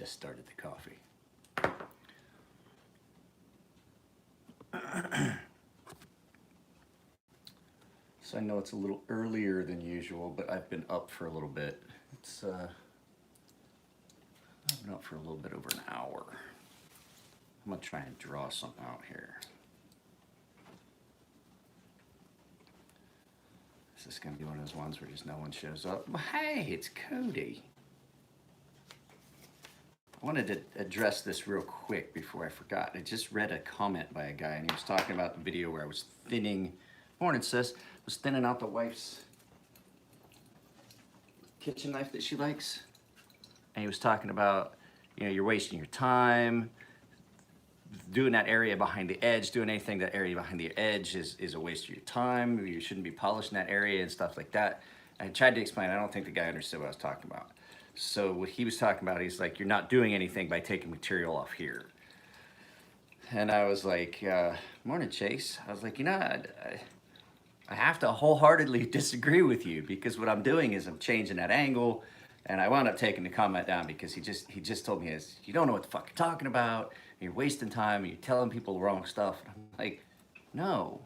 just started the coffee. So I know it's a little earlier than usual, but I've been up for a little bit. I've been up for a little bit over an hour. I'm gonna try and draw something out here. Is this gonna be one of those ones where just no one shows up? Well, hey, it's Cody. I wanted to address this real quick before I forgot. I just read a comment by a guy, and he was talking about the video where I was thinning, morning sis, was thinning out the wife's kitchen knife that she likes. And he was talking about, you know, you're wasting your time doing that area behind the edge, doing anything that area behind the edge is a waste of your time. You shouldn't be polishing that area and stuff like that. I tried to explain, I don't think the guy understood what I was talking about. So what he was talking about, he's like, you're not doing anything by taking material off here. And I was like, morning, Chase. I was like, you know, I have to wholeheartedly disagree with you, because what I'm doing is I'm changing that angle. And I wound up taking the comment down because he just told me, you don't know what the fuck you're talking about. You're wasting time. You're telling people the wrong stuff. And I'm like, no,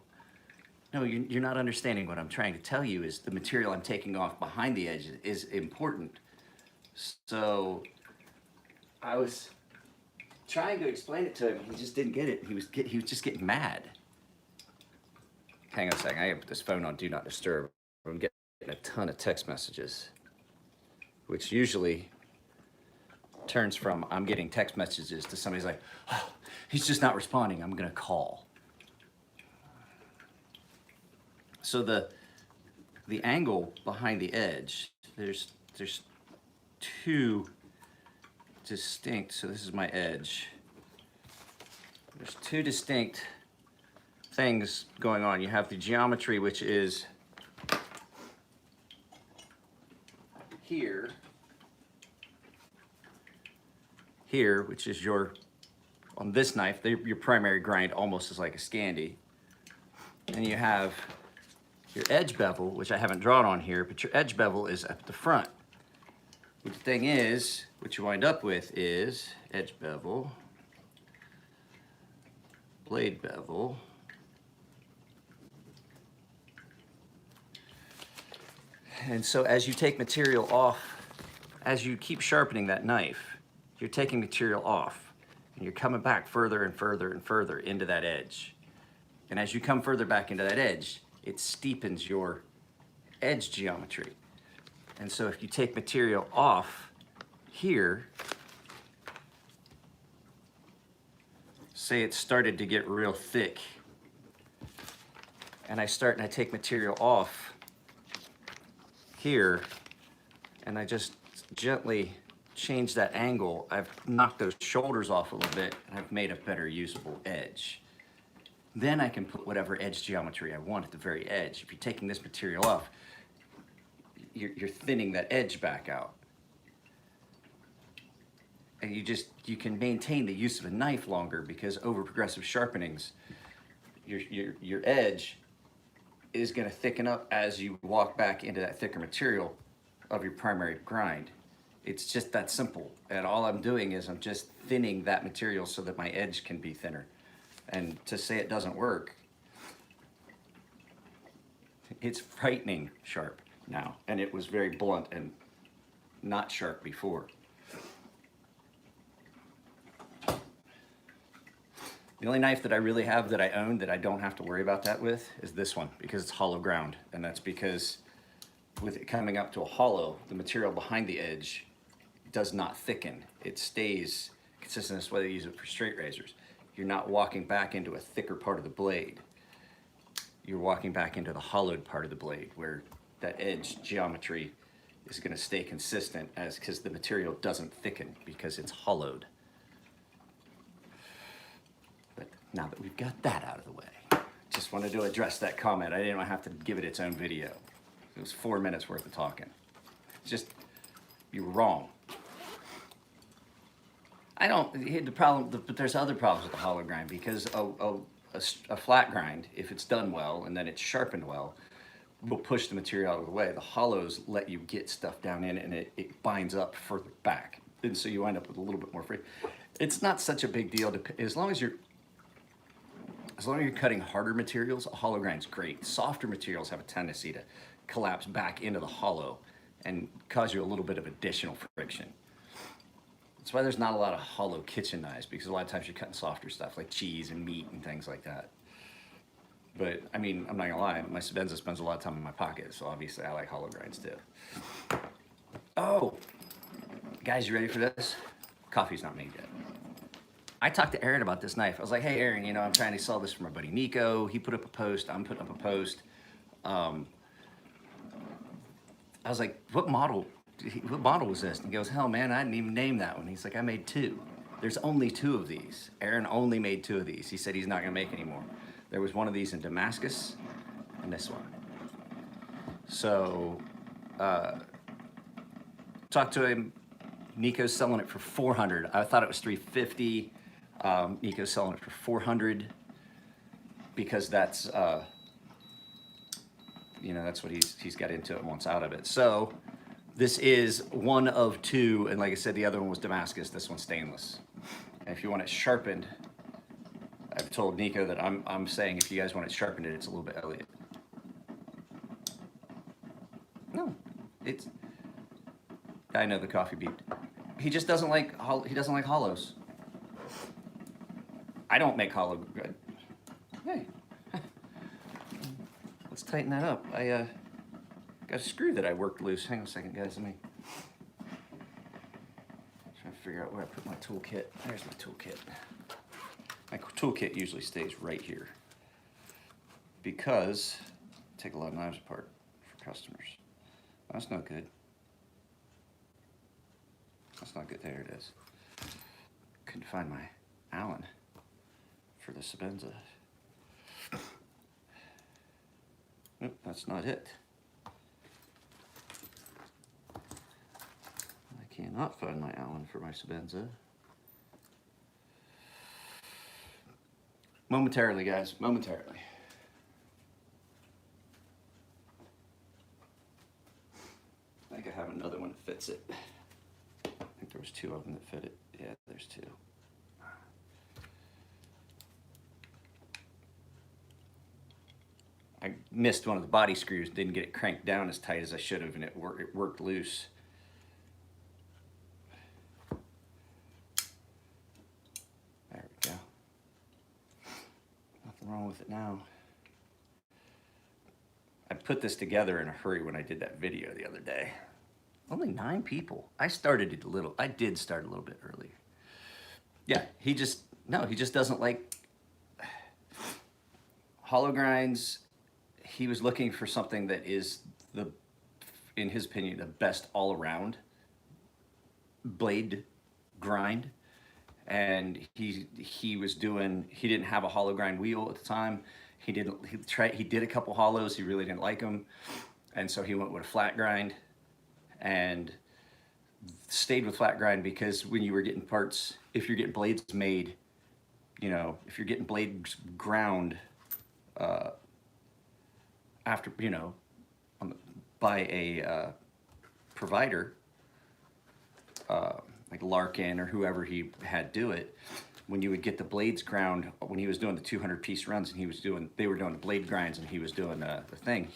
you're not understanding what I'm trying to tell you. Is the material I'm taking off behind the edge is important. So I was trying to explain it to him. He just didn't get it. He was just getting mad. Hang on a second. I have this phone on Do Not Disturb. I'm getting a ton of text messages, which usually turns from I'm getting text messages to somebody's like, oh, he's just not responding, I'm gonna call. So the angle behind the edge, there's two distinct, so this is my edge. There's two distinct things going on. You have the geometry, which is here, which is on this knife, your primary grind almost is like a Scandi. And you have your edge bevel, which I haven't drawn on here, but your edge bevel is at the front. But the thing is, what you wind up with is edge bevel, blade bevel, and so as you take material off, as you keep sharpening that knife, you're taking material off, and you're coming back further and further and further into that edge. And as you come further back into that edge, it steepens your edge geometry. And so if you take material off here, say it started to get real thick, and I take material off here, and I just gently change that angle, I've knocked those shoulders off a little bit, and I've made a better usable edge. Then I can put whatever edge geometry I want at the very edge. If you're taking this material off, you're thinning that edge back out. And you can maintain the use of a knife longer, because over progressive sharpenings, your edge is gonna thicken up as you walk back into that thicker material of your primary grind. It's just that simple. And all I'm doing is I'm just thinning that material so that my edge can be thinner. And to say it doesn't work, it's frightening sharp now. And it was very blunt and not sharp before. The only knife that I really have that I own that I don't have to worry about that with is this one, because it's hollow ground. And that's because with it coming up to a hollow, the material behind the edge does not thicken. It stays consistent. That's why they use it for straight razors. You're not walking back into a thicker part of the blade. You're walking back into the hollowed part of the blade, where that edge geometry is gonna stay consistent, because the material doesn't thicken because it's hollowed. But now that we've got that out of the way, just wanted to address that comment. I didn't have to give it its own video. It was 4 minutes worth of talking. It's just, you're wrong. The problem, but there's other problems with the hollow grind, because a flat grind, if it's done well and then it's sharpened well, will push the material out of the way. The hollows let you get stuff down in, and it binds up further back. and so you wind up with a little bit more free. It's not such a big deal as long as you're cutting harder materials. A hollow grind's great. Softer materials have a tendency to collapse back into the hollow and cause you a little bit of additional friction. That's why there's not a lot of hollow kitchen knives, because a lot of times you're cutting softer stuff like cheese and meat and things like that. But I mean, I'm not gonna lie, my Sebenza spends a lot of time in my pocket, so obviously I like hollow grinds too. Oh, guys, you ready for this? Coffee's not made yet. I talked to Aaron about this knife. I was like, hey, Aaron, you know, I'm trying to sell this for my buddy Nico. He put up a post, I'm putting up a post. I was like, what model was this? And he goes, hell, man, I didn't even name that one. He's like, I made 2. There's only 2 of these. Aaron only made 2 of these. He said he's not gonna make any more. There was one of these in Damascus and this one. So, talked to him. Nico's selling it for $400. I thought it was $350. Nico's selling it for $400 because that's, you know, that's what he's got into it and wants out of it. So this is one of 2, and like I said, the other one was Damascus. This one's stainless. And if you want it sharpened, I've told Nico that I'm saying if you guys want it sharpened, it's a little bit Elliott. No, it's. I know the coffee beeped. He just doesn't like hollows. I don't make hollow. Hey, let's tighten that up. I got a screw that I worked loose. Hang on a second, guys. Let me try to figure out where I put my toolkit. There's my toolkit. My toolkit usually stays right here because I take a lot of knives apart for customers. That's not good. That's not good. There it is. Couldn't find my Allen for the Sebenza. Nope, that's not it. I cannot find my Allen for my Sebenza. Momentarily, guys, momentarily. I think I have another one that fits it. I think there was 2 of them that fit it. Yeah, there's 2. I missed one of the body screws, didn't get it cranked down as tight as I should have, and it worked loose. There we go. Nothing wrong with it now. I put this together in a hurry when I did that video the other day. Only 9 people. I did start a little bit earlier. Yeah, he just doesn't like hollow grinds. He was looking for something that is in his opinion, the best all around blade grind. And he didn't have a hollow grind wheel at the time. He did a couple hollows. He really didn't like them. And so he went with a flat grind and stayed with flat grind because when you were getting parts, if you're getting blades made, you know, if you're getting blades ground after, you know, by a provider, like Larkin or whoever he had do it, when you would get the blades ground, when he was doing the 200-piece runs and they were doing the blade grinds and he was doing the thing,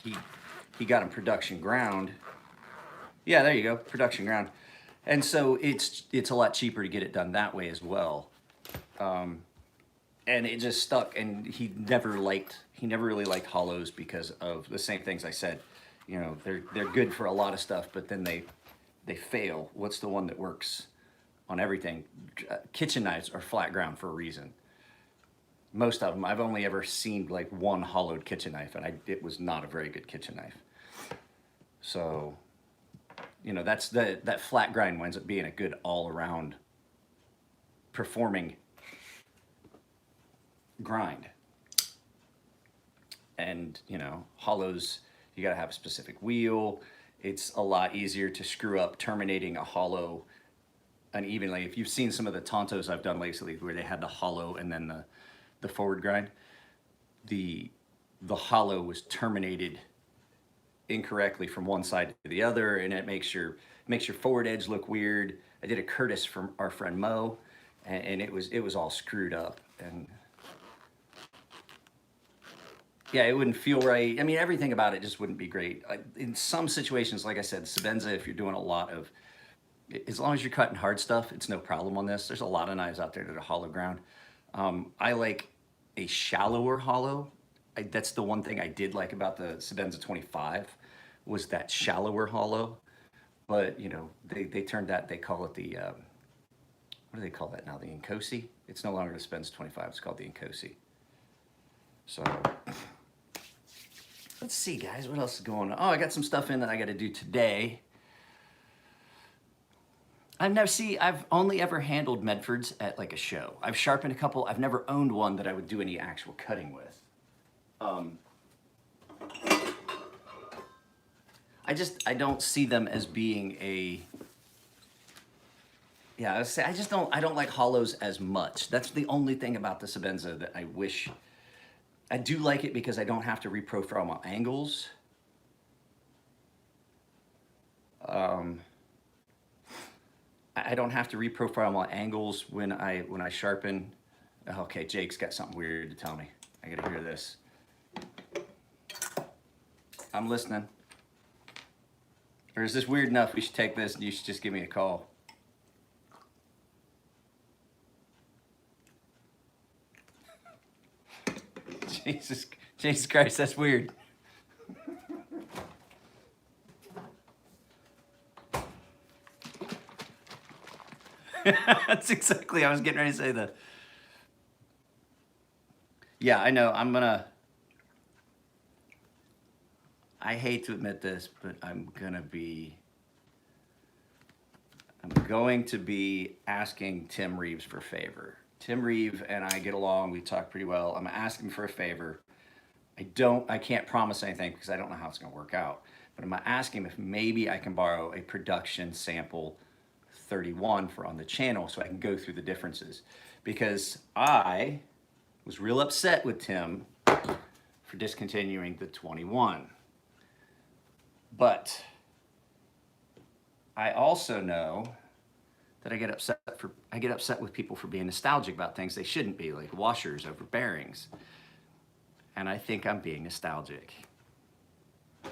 he got them production ground. Yeah, there you go, production ground. And so it's a lot cheaper to get it done that way as well. And it just stuck, and he never really liked hollows because of the same things I said. You know, they're good for a lot of stuff, but then they fail. What's the one that works on everything? Kitchen knives are flat ground for a reason. Most of them, I've only ever seen like one hollowed kitchen knife, and it was not a very good kitchen knife. So, you know, that flat grind winds up being a good all-around performing grind. And, you know, hollows, you gotta have a specific wheel. It's a lot easier to screw up terminating a hollow unevenly. If you've seen some of the Tontos I've done lately where they had the hollow and then the forward grind, the hollow was terminated incorrectly from one side to the other, and it makes your makes your forward edge look weird. I did a Curtis from our friend Mo, and it was all screwed up. And yeah, it wouldn't feel right. I mean, everything about it just wouldn't be great. In some situations, like I said, Sebenza, if you're doing a lot of, as long as you're cutting hard stuff, it's no problem on this. There's a lot of knives out there that are hollow ground. I like a shallower hollow. That's the one thing I did like about the Sebenza 25 was that shallower hollow. But, you know, they turned that, they call it the, what do they call that now? The Inkosi? It's no longer the Sebenza 25, it's called the Inkosi. So, let's see, guys, what else is going on? Oh, I got some stuff in that I got to do today. I've only ever handled Medfords at like a show. I've sharpened a couple. I've never owned one that I would do any actual cutting with. I don't see them as being a, yeah, I don't like hollows as much. That's the only thing about the Sebenza that I wish, I do like it because I don't have to reprofile my angles. I don't have to reprofile my angles when I sharpen. Okay, Jake's got something weird to tell me. I gotta hear this. I'm listening. Or is this weird enough we should take this and you should just give me a call? Jesus Christ, that's weird. That's exactly, I was getting ready to say that. Yeah, I know, I hate to admit this, but I'm going to be asking Tim Reeves for a favor. Tim Reeves and I get along, we talk pretty well. I'm gonna ask him for a favor. I can't promise anything because I don't know how it's gonna work out, but I'm gonna ask him if maybe I can borrow a production sample 31 for on the channel so I can go through the differences. Because I was real upset with Tim for discontinuing the 21. But I also know that I get upset with people for being nostalgic about things they shouldn't be, like washers over bearings. And I think I'm being nostalgic. I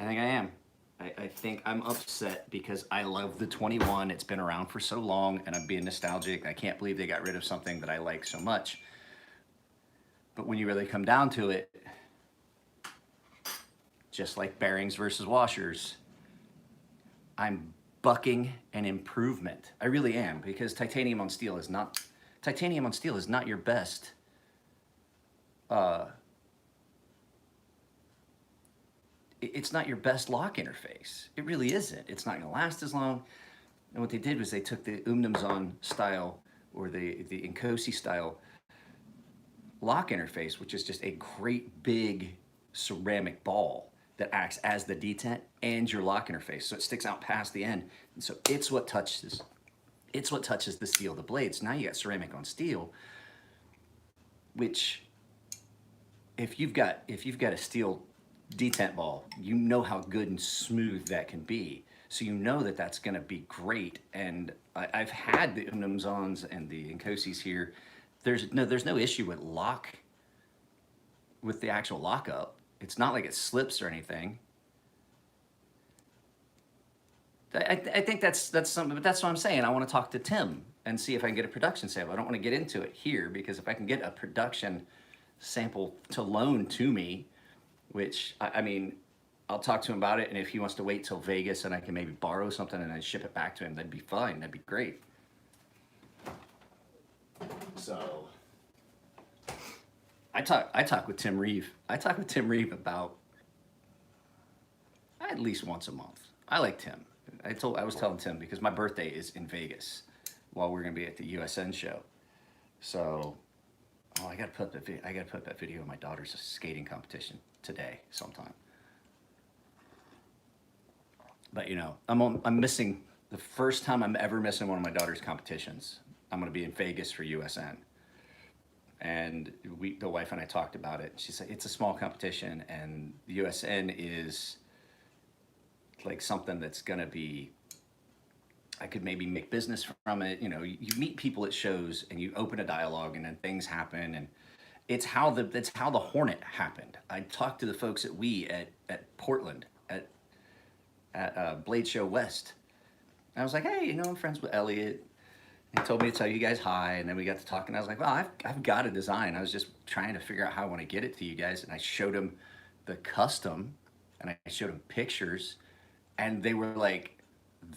think I am. I think I'm upset because I love the 21. It's been around for so long and I'm being nostalgic. I can't believe they got rid of something that I like so much. But when you really come down to it, just like bearings versus washers, I'm bucking an improvement. I really am, because titanium on steel is not your best it's not your best lock interface. It really isn't. It's not gonna last as long. And what they did was they took the Umnumzon style, or the Inkosi style lock interface, which is just a great big ceramic ball that acts as the detent and your lock interface. So it sticks out past the end. And so it's what touches the steel of the blades. Now you got ceramic on steel, which if you've got a steel detent ball, you know how good and smooth that can be. So you know that that's gonna be great. And I've had the Umnumzons and the Inkosis here. There's no issue with the actual lockup. It's not like it slips or anything. I think that's something, but that's what I'm saying. I want to talk to Tim and see if I can get a production sample. I don't want to get into it here, because if I can get a production sample to loan to me, which I mean, I'll talk to him about it, and if he wants to wait till Vegas and I can maybe borrow something and then ship it back to him, that'd be fine. That'd be great. So I talk with Tim Reeve. I talk with Tim Reeve about at least once a month. I like Tim. I was telling Tim, because my birthday is in Vegas while we're gonna be at the USN show. So, I gotta put that video of my daughter's skating competition today sometime. But you know, I'm missing the first time I'm ever missing one of my daughter's competitions. I'm gonna be in Vegas for USN. And the wife and I talked about it. She said, it's a small competition, and the USN is like something that's gonna be I could maybe make business from it. You know, you meet people at shows and you open a dialogue and then things happen. And that's how the Hornet happened. I talked to the folks at at Portland at Blade Show West. And I was like, hey, you know, I'm friends with Elliot. He told me to tell you guys hi, and then we got to talking. I was like, well, I've got a design. I was just trying to figure out how I want to get it to you guys. And I showed him the custom, and I showed him pictures, and they were like,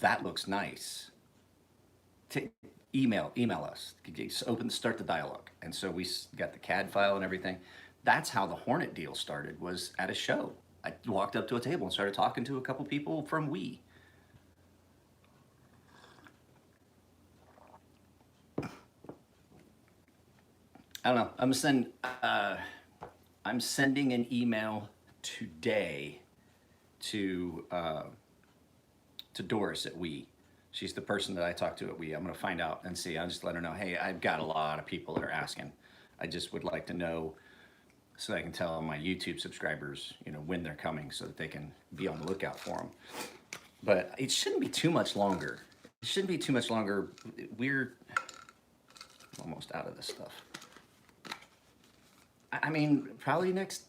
that looks nice. Email us. Start the dialogue. And so we got the CAD file and everything. That's how the Hornet deal started, was at a show. I walked up to a table and started talking to a couple people from Wii. I don't know. I'm sending an email today to Doris at Wii. She's the person that I talked to at Wii. I'm going to find out and see. I'll just let her know, hey, I've got a lot of people that are asking. I just would like to know so that I can tell my YouTube subscribers, you know, when they're coming so that they can be on the lookout for them. But it shouldn't be too much longer. It shouldn't be too much longer. We're almost out of this stuff. I mean, probably next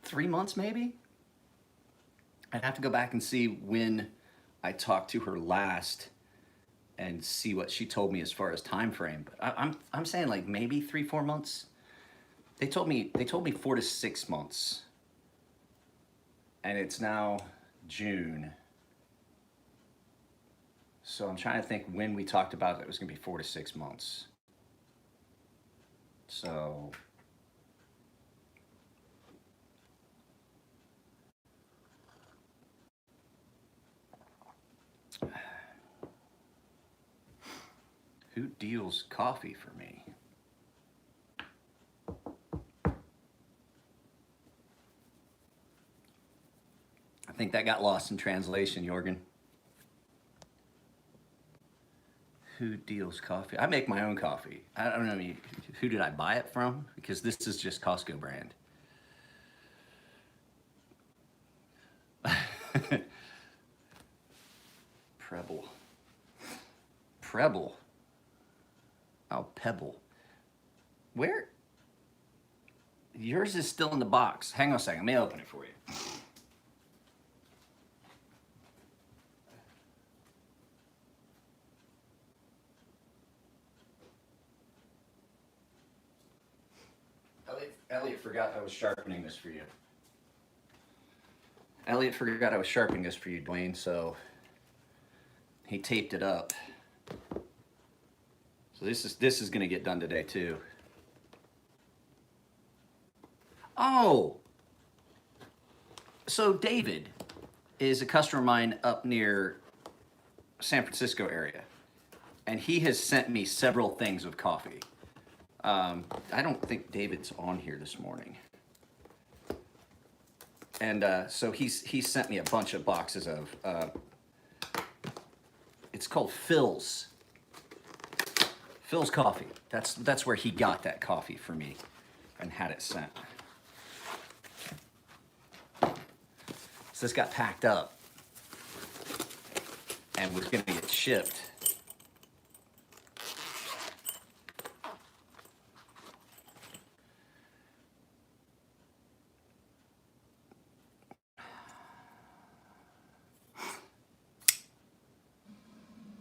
3 months, maybe. I'd have to go back and see when I talked to her last and see what she told me as far as time frame. But I'm saying like maybe 3-4 months. They told me 4 to 6 months, and it's now June. So I'm trying to think when we talked about it was going to be 4 to 6 months. So. Who deals coffee for me? I think that got lost in translation, Jorgen. Who deals coffee? I make my own coffee. I don't know who did I buy it from, because this is just Costco brand. Preble. Oh, Pebble. Where? Yours is still in the box. Hang on a second. Let me open it for you. Elliot forgot I was sharpening this for you. Elliot forgot I was sharpening this for you, Dwayne, so he taped it up. So this is going to get done today too. Oh, so David is a customer of mine up near San Francisco area, and he has sent me several things of coffee. I don't think David's on here this morning. And so he sent me a bunch of boxes of, it's called Phil's Coffee. That's where he got that coffee for me and had it sent. So this got packed up and was gonna get shipped.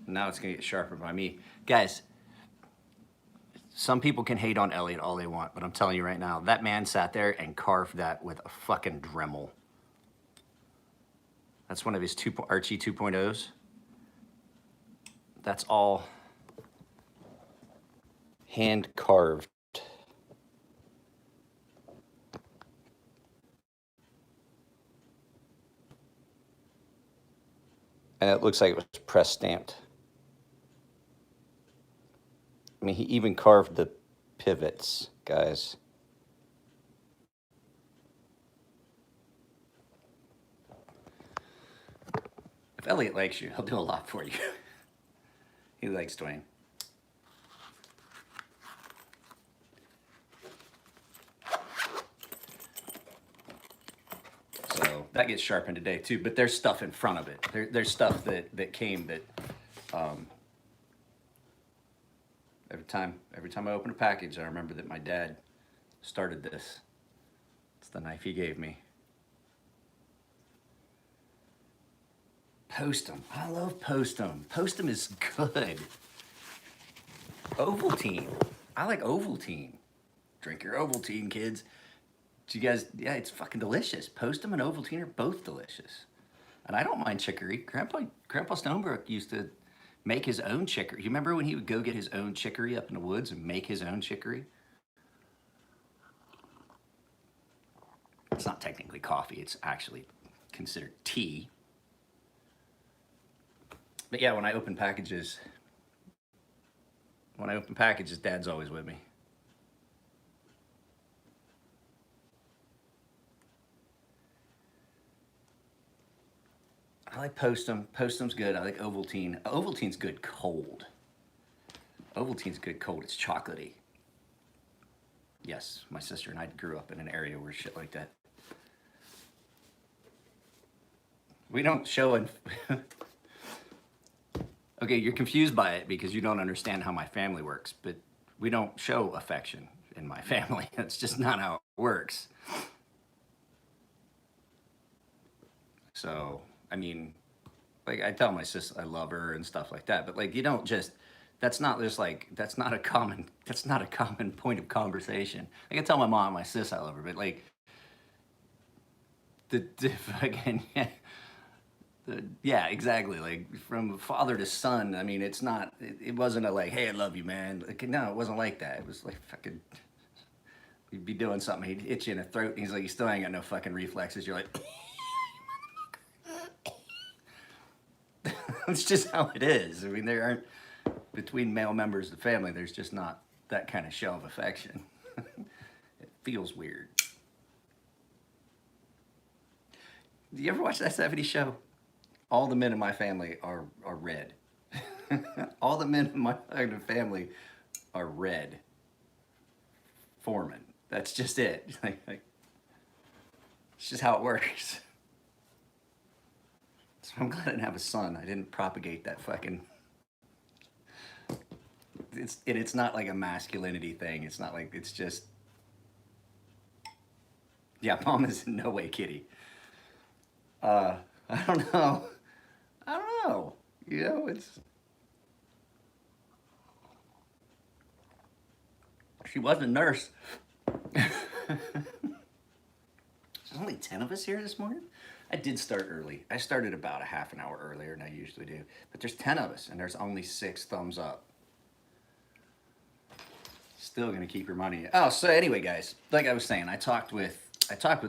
Now it's gonna get sharpened by me. Guys, some people can hate on Elliot all they want, but I'm telling you right now, that man sat there and carved that with a fucking Dremel. That's one of his Archie 2.0s. That's all hand carved. And it looks like it was press stamped. I mean, he even carved the pivots, guys. If Elliot likes you, he'll do a lot for you. He likes Dwayne. So that gets sharpened today too, but there's stuff in front of it. There's stuff that came that Um, every time I open a package, I remember that my dad started this. It's the knife he gave me. Postum. I love Postum. Postum is good. Ovaltine. I like Ovaltine. Drink your Ovaltine, kids. Do you guys? Yeah, it's fucking delicious. Postum and Ovaltine are both delicious. And I don't mind chicory. Grandpa Stonebrook used to make his own chicory. You remember when he would go get his own chicory up in the woods and make his own chicory? It's not technically coffee. It's actually considered tea. But yeah, when I open packages, Dad's always with me. I like Postum. Postum's good. I like Ovaltine. Ovaltine's good cold. Ovaltine's good cold. It's chocolatey. Yes, my sister and I grew up in an area where shit like that. We don't show it. Okay, you're confused by it because you don't understand how my family works, but we don't show affection in my family. That's just not how it works. So, I mean, like I tell my sister I love her and stuff like that, but like you don't just that's not just like that's not a common point of conversation. I can tell my mom, my sis I love her, but like the fucking yeah, exactly. Like from father to son. I mean, it's not. It wasn't a like, hey, I love you, man. Like, no, it wasn't like that. It was like fucking. You'd be doing something, he'd hit you in the throat, and he's like, you still ain't got no fucking reflexes. You're like, it's just how it is. I mean, there aren't between male members of the family. There's just not that kind of show of affection. It feels weird. Do you ever watch that '70s show? All the men in my family are red. All the men in my family are red. Foreman. That's just it. It's just how it works. So I'm glad I didn't have a son. I didn't propagate that fucking. It's not like a masculinity thing. It's not like it's just. Yeah, mom is in no way kitty. I don't know. I don't know. You know, it's. She was a nurse. There's only 10 of us here this morning. I did start early. I started about a half an hour earlier than I usually do. But there's 10 of us, and there's only 6 thumbs up. Still gonna keep your money. Oh, so anyway, guys, like I was saying, I talked with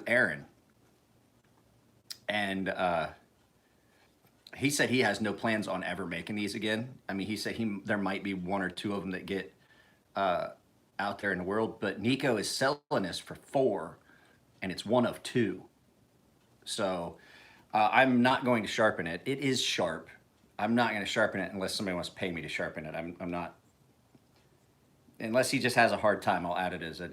Aaron, and he said he has no plans on ever making these again. I mean, he said there might be 1 or 2 of them that get out there in the world, but Nico is selling this for 4, and it's 1 of 2. So I'm not going to sharpen it. It is sharp. I'm not going to sharpen it unless somebody wants to pay me to sharpen it. I'm not. Unless he just has a hard time, I'll add it as a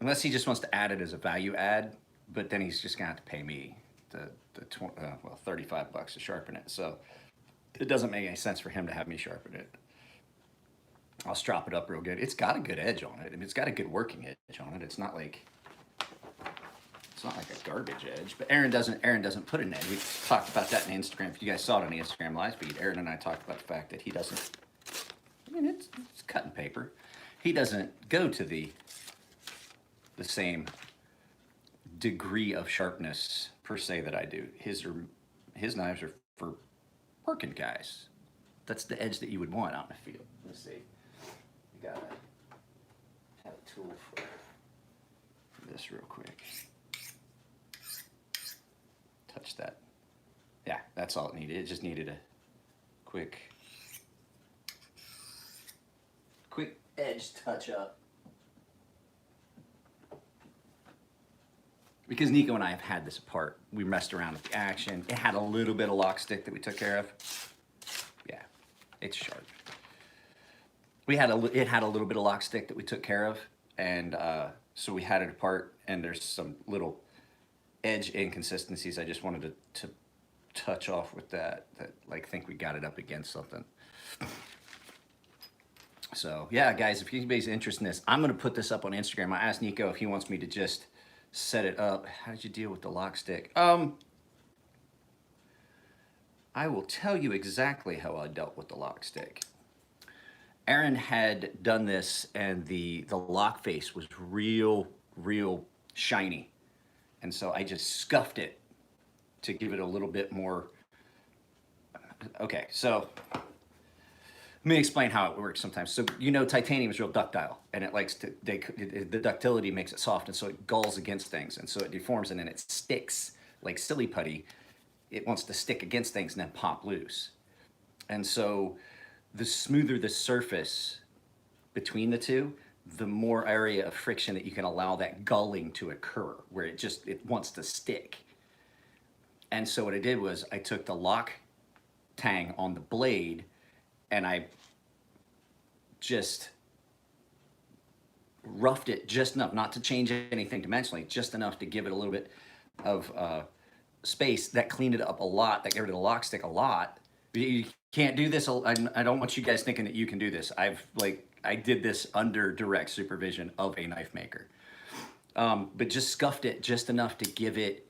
unless he just wants to add it as a value add, but then he's just gonna have to pay me the $35 to sharpen it. So it doesn't make any sense for him to have me sharpen it. I'll strop it up real good. It's got a good edge on it. I mean, it's got a good working edge on it. It's not like a garbage edge. But Aaron doesn't put an edge. We talked about that in Instagram. If you guys saw it on the Instagram live feed, Aaron and I talked about the fact that he doesn't. I mean, it's cutting paper. He doesn't go to the same degree of sharpness per se that I do. His knives are for working guys. That's the edge that you would want out in the field. Let's see. You gotta have a tool for this real quick. Touch that. Yeah, that's all it needed. It just needed a quick edge touch up. Because Nico and I have had this apart. We messed around with the action. It had a little bit of lock stick that we took care of. Yeah, it's sharp. It had a little bit of lock stick that we took care of, and so we had it apart, and there's some little edge inconsistencies. I just wanted to touch off with that, like think we got it up against something. So yeah, guys, if anybody's interested in this, I'm gonna put this up on Instagram. I asked Nico if he wants me to just set it up. How did you deal with the lock stick? I will tell you exactly how I dealt with the lock stick. Aaron had done this, and the lock face was real shiny, and so I just scuffed it to give it a little bit more. Okay, so let me explain how it works sometimes. So titanium is real ductile, and it likes to the ductility makes it soft, and so it gulls against things, and so it deforms, and then it sticks like silly putty. It wants to stick against things and then pop loose. And so the smoother the surface between the two, the more area of friction that you can allow that gulling to occur, where it wants to stick. And so what I did was I took the lock tang on the blade and I just roughed it just enough, not to change anything dimensionally, just enough to give it a little bit of space. That cleaned it up a lot. That got rid of the lock stick a lot. You can't do this. I don't want you guys thinking that you can do this. I did this under direct supervision of a knife maker, but just scuffed it just enough to give it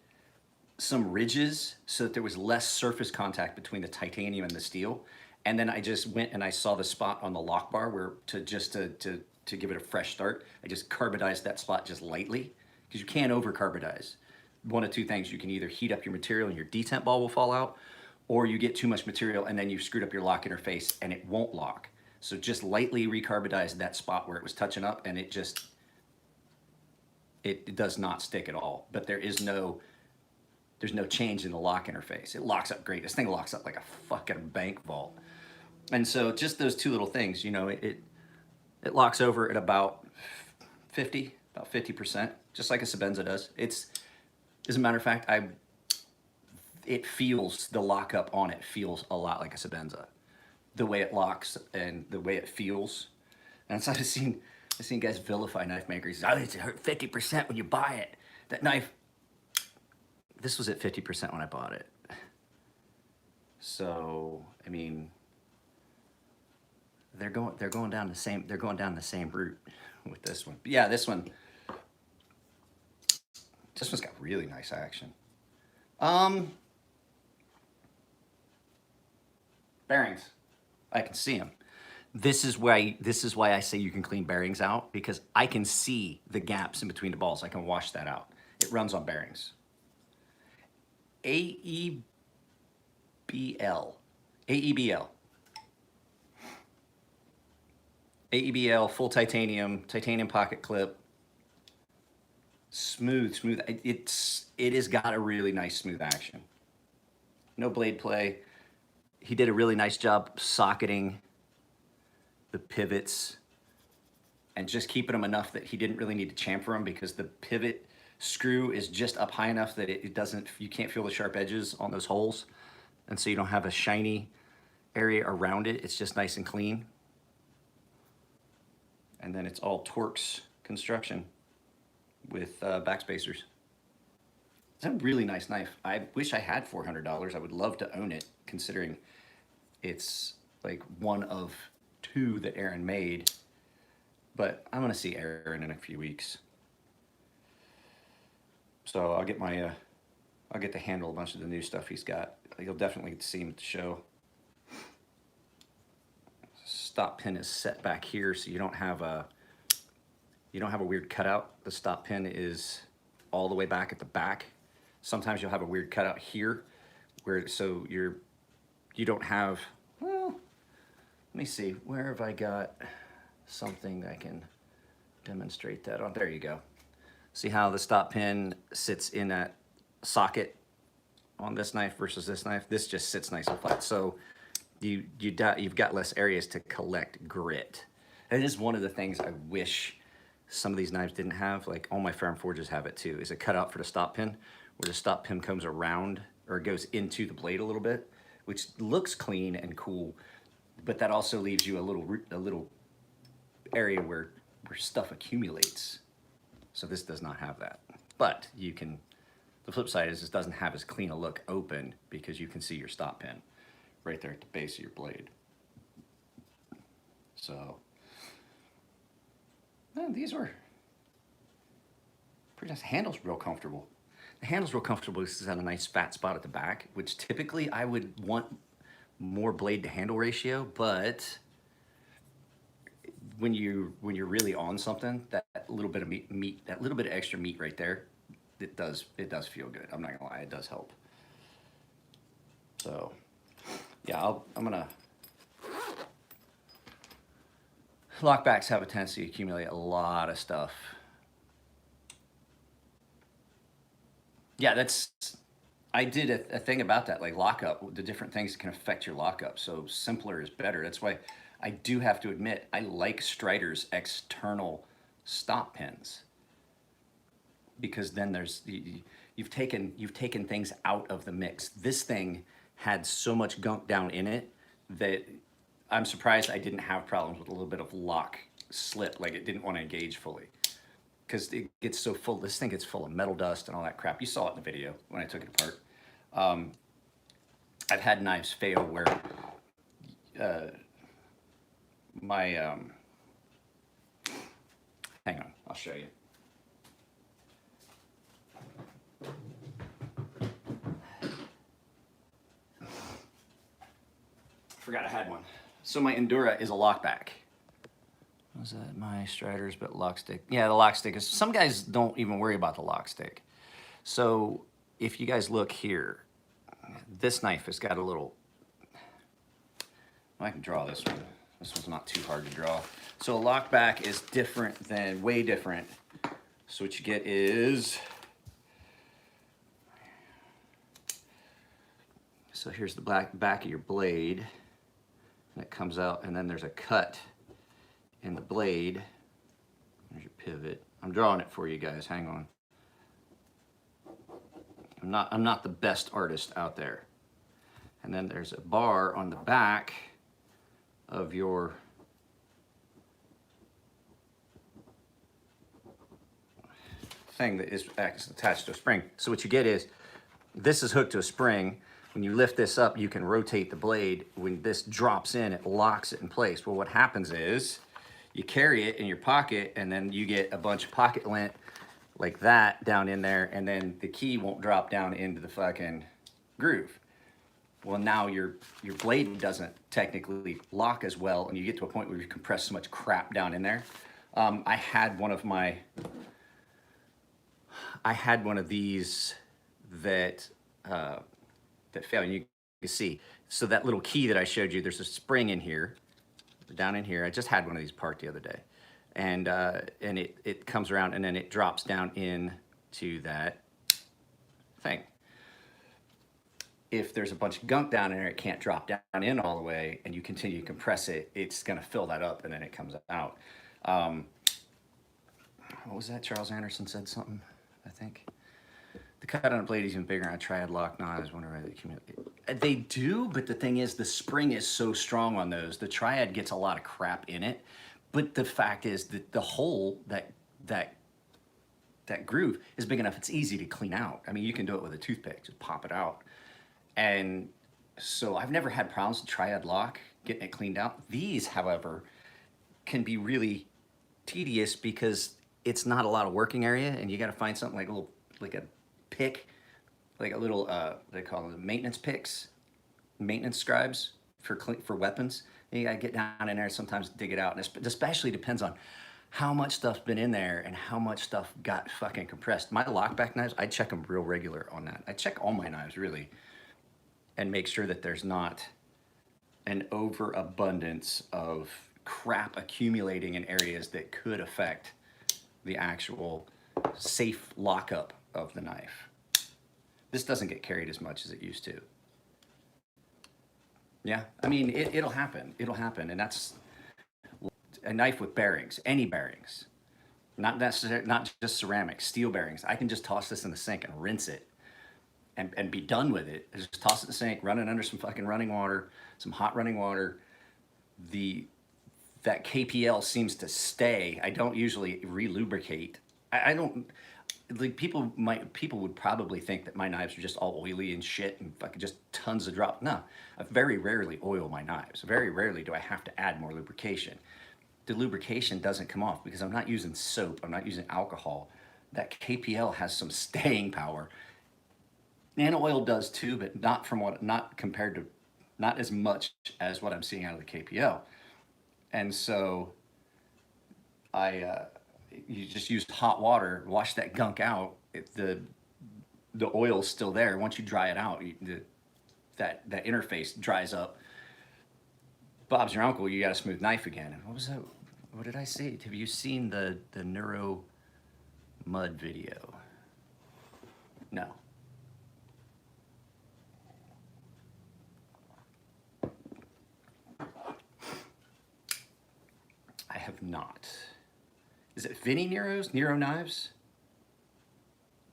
some ridges so that there was less surface contact between the titanium and the steel. And then I just went and I saw the spot on the lock bar where to give it a fresh start, I just carbonized that spot just lightly, because you can't over carbonize. One of two things: you can either heat up your material and your detent ball will fall out, or you get too much material and then you've screwed up your lock interface and it won't lock. So just lightly recarbonize that spot where it was touching up, and it does not stick at all. But there's no change in the lock interface. It locks up great. This thing locks up like a fucking bank vault. And so just those two little things, it locks over at about 50%, just like a Sebenza does. As a matter of fact, it feels, the lockup on it feels a lot like a Sebenza. The way it locks and the way it feels. And so I've seen guys vilify knife makers. Oh, it's hurt 50% when you buy it. That knife, this was at 50% when I bought it. So, I mean, they're going down the same route with this one. But yeah, this one's got really nice action. Bearings, I can see them. This is why I say you can clean bearings out, because I can see the gaps in between the balls. I can wash that out. It runs on bearings. AEBL. AEBL, full titanium pocket clip. Smooth. It has got a really nice smooth action. No blade play. He did a really nice job socketing the pivots and just keeping them enough that he didn't really need to chamfer them, because the pivot screw is just up high enough that you can't feel the sharp edges on those holes. And so you don't have a shiny area around it. It's just nice and clean. And then it's all Torx construction with backspacers. It's a really nice knife. I wish I had $400. I would love to own it, considering it's like one of two that Aaron made. But I'm gonna see Aaron in a few weeks, so I'll get to handle a bunch of the new stuff he's got. You'll definitely see him at the show. Stop pin is set back here, so you don't have a weird cutout. The stop pin is all the way back at the back. Sometimes you'll have a weird cutout here, so you don't have. Well, let me see. Where have I got something that I can demonstrate that on? There you go. See how the stop pin sits in that socket on this knife versus this knife? This just sits nice and flat. So you've got less areas to collect grit. And it is one of the things I wish some of these knives didn't have. Like all my Ferrum Forges have it too, is a cutout for the stop pin, where the stop pin comes around or goes into the blade a little bit, which looks clean and cool, but that also leaves you a little area where stuff accumulates. So this does not have that. But you can, the flip side is this doesn't have as clean a look open because you can see your stop pin right there at the base of your blade. So, these were pretty nice. Handle's real comfortable. The handle's real comfortable because it's got a nice fat spot at the back, which typically I would want more blade to handle ratio, but when you're really on something, that little bit of meat, that little bit of extra meat right there, it does feel good. I'm not gonna lie, it does help. So yeah, I'm gonna, lockbacks have a tendency to accumulate a lot of stuff. Yeah, I did a thing about that, like lockup, the different things that can affect your lockup. So simpler is better. That's why I do have to admit, I like Strider's external stop pins, because then you've taken things out of the mix. This thing had so much gunk down in it that I'm surprised I didn't have problems with a little bit of lock slip, like it didn't want to engage fully. Because it gets so full, this thing gets full of metal dust and all that crap. You saw it in the video when I took it apart. I've had knives fail where hang on, I'll show you. Forgot I had one. So my Endura is a lockback. Was that my Striders, but lock stick? Yeah, the lock stick is, some guys don't even worry about the lock stick. So if you guys look here, this knife has got a little, I can draw this one. This one's not too hard to draw. So a lockback is different than, way different. So what you get is, so here's the back of your blade, and it comes out, and then there's a cut in the blade. There's your pivot. I'm drawing it for you guys, hang on. I'm not the best artist out there. And then there's a bar on the back of your thing that is attached to a spring. So what you get is, this is hooked to a spring. When you lift this up, you can rotate the blade. When this drops in, it locks it in place. Well, what happens is, you carry it in your pocket, and then you get a bunch of pocket lint like that down in there, and then the key won't drop down into the fucking groove. Well, now your blade doesn't technically lock as well, and you get to a point where you compress so much crap down in there. I had one of these that failed, and you can see. So that little key that I showed you, there's a spring in here, down in here. I just had one of these parked the other day, and it comes around, and then it drops down into that thing. If there's a bunch of gunk down in there, it can't drop down in all the way, and you continue to compress it, it's gonna fill that up, and then it comes out. What was that? Charles Anderson said something, I think. The cut on a blade is even bigger on a triad lock. No, I was wondering whether they communicate. They do, but the thing is, the spring is so strong on those. The triad gets a lot of crap in it, but the fact is that the hole, that groove is big enough, it's easy to clean out. I mean, you can do it with a toothpick, just pop it out. And so I've never had problems with triad lock, getting it cleaned out. These, however, can be really tedious because it's not a lot of working area, and you got to find something like a pick, like a little they call them maintenance picks, maintenance scribes for weapons. And you got to get down in there and sometimes dig it out, and it especially depends on how much stuff's been in there and how much stuff got fucking compressed. My lockback knives, I check them real regular on that. I check all my knives really, and make sure that there's not an overabundance of crap accumulating in areas that could affect the actual safe lockup of the knife. This doesn't get carried as much as it used to. Yeah, I mean, it'll happen. It'll happen, and that's a knife with bearings, any bearings. Not necessarily, not just ceramic, steel bearings. I can just toss this in the sink and rinse it and be done with it. Just toss it in the sink, run it under some fucking running water, some hot running water. That KPL seems to stay. I don't usually re-lubricate I don't like people would probably think that my knives are just all oily and shit and fucking just tons of drop. No, I very rarely oil my knives. Very rarely do I have to add more lubrication. The lubrication doesn't come off because I'm not using soap. I'm not using alcohol. That KPL has some staying power. Nano oil does too, but not compared to, not as much as what I'm seeing out of the KPL. And so I you just use hot water, wash that gunk out. The oil's still there. Once you dry it out, that interface dries up. Bob's your uncle. You got a smooth knife again. And what was that? What did I say? Have you seen the Neuro Mud video? No. I have not. Is it Vinny Nero's Nero Knives?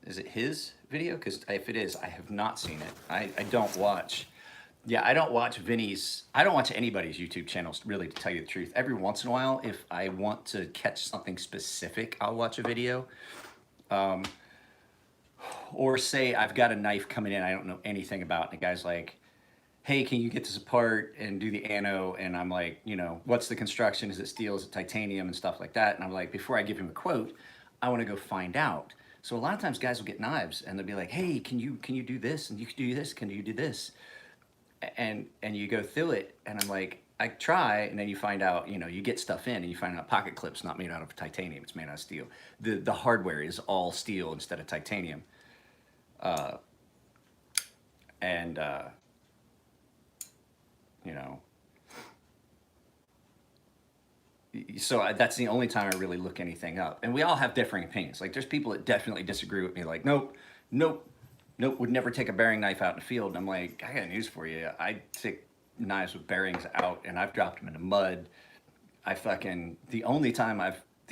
Is it his video? Because if it is, I have not seen it. I don't watch. Yeah, I don't watch Vinny's. I don't watch anybody's YouTube channels, really, to tell you the truth. Every once in a while, if I want to catch something specific, I'll watch a video. Or say I've got a knife coming in I don't know anything about, and the guy's like, hey, can you get this apart and do the ano? And I'm like, you know, what's the construction? Is it steel? Is it titanium? And stuff like that. And I'm like, before I give him a quote, I want to go find out. So a lot of times guys will get knives and they'll be like, hey, can you do this? And you can do this. Can you do this? And you go through it and I'm like, I try, and then you find out, you know, you get stuff in and you find out pocket clip's not made out of titanium, it's made out of steel. The hardware is all steel instead of titanium. And you know, so that's the only time I really look anything up. And we all have differing opinions. Like there's people that definitely disagree with me, like, nope, nope, nope, would never take a bearing knife out in the field. And I'm like, I got news for you. I take knives with bearings out and I've dropped them in the mud. The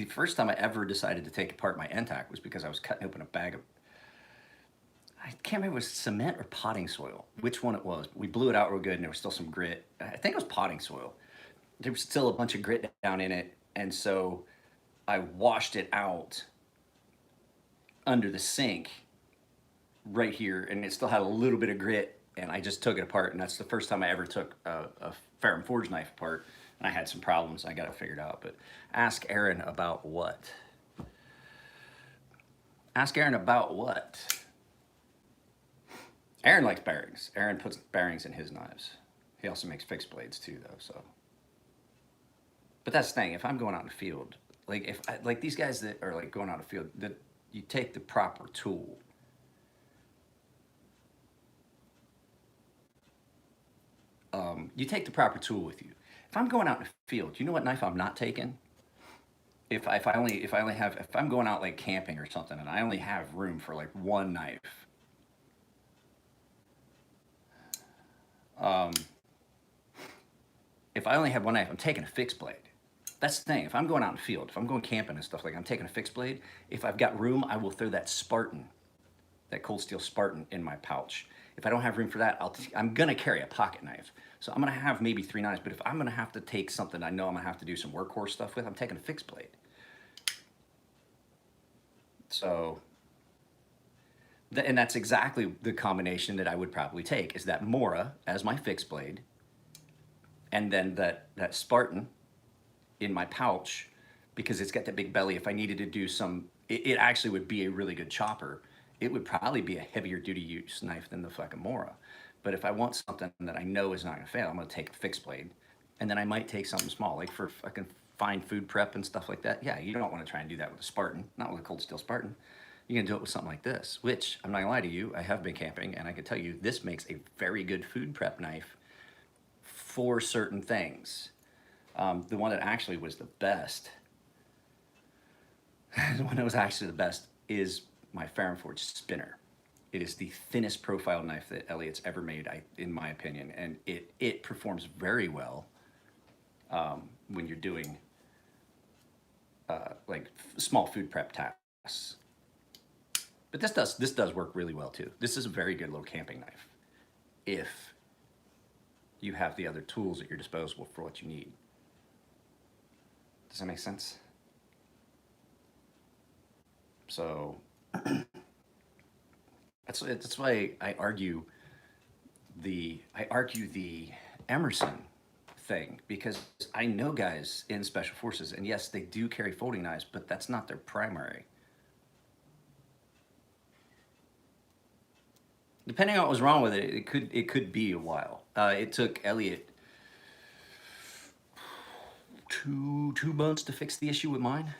first time I ever decided to take apart my NTAC was because I was cutting open a bag of, I can't remember if it was cement or potting soil, which one it was. We blew it out real good and there was still some grit. I think it was potting soil. There was still a bunch of grit down in it. And so I washed it out under the sink right here, and it still had a little bit of grit, and I just took it apart, and that's the first time I ever took a Ferrum Forge knife apart, and I had some problems. I got it figured out. But ask Aaron about what? Ask Aaron about what? Aaron likes bearings. Aaron puts bearings in his knives. He also makes fixed blades too, though. So, but that's the thing. If I'm going out in the field, like these guys that are like going out in the field, that you take the proper tool. You take the proper tool with you. If I'm going out in the field, you know what knife I'm not taking? If I'm going out like camping or something and I only have room for like one knife, if I only have one knife, I'm taking a fixed blade. That's the thing. If I'm going out in the field, if I'm going camping and stuff, like I'm taking a fixed blade. If I've got room, I will throw that Spartan, that cold steel Spartan, in my pouch. If I don't have room for that, I'm gonna carry a pocket knife. So I'm gonna have maybe 3 knives, but if I'm gonna have to take something I know I'm gonna have to do some workhorse stuff with, I'm taking a fixed blade. So, and that's exactly the combination that I would probably take, is that Mora as my fixed blade, and then that Spartan in my pouch, because it's got that big belly. If I needed to do it actually would be a really good chopper. It would probably be a heavier duty use knife than the fucking Mora. But if I want something that I know is not gonna fail, I'm gonna take a fixed blade. And then I might take something small, like for fucking fine food prep and stuff like that. Yeah, you don't wanna try and do that with a Spartan, not with a cold steel Spartan. You're gonna do it with something like this, which, I'm not gonna lie to you, I have been camping and I can tell you this makes a very good food prep knife for certain things. The one that actually was the best, the one that was actually the best is my Ferrum Forge spinner. It is the thinnest profile knife that Elliott's ever made, in my opinion, and it performs very well when you're doing like small food prep tasks. But this does work really well too. This is a very good little camping knife if you have the other tools at your disposal for what you need. Does that make sense? So that's why I argue the Emerson thing, because I know guys in special forces, and yes, they do carry folding knives, but that's not their primary. Depending on what was wrong with it, it could be a while. It took Elliot two months to fix the issue with mine,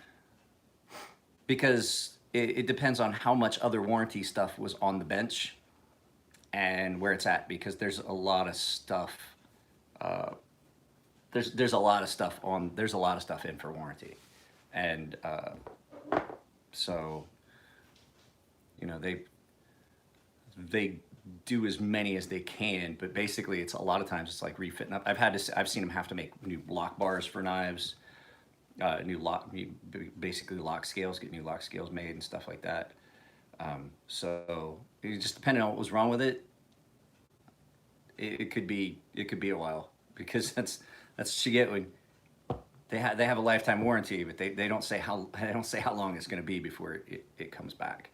because it depends on how much other warranty stuff was on the bench and where it's at, because there's a lot of stuff. Uh, there's a lot of stuff on. There's a lot of stuff in for warranty, and so they do as many as they can, but basically it's a lot of times it's like refitting up. I've seen them have to make new lock bars for knives, basically lock scales, get new lock scales made and stuff like that. So it just depending on what was wrong with it, it could be a while, because that's what you get when they have a lifetime warranty, but they don't say how long it's going to be before it comes back.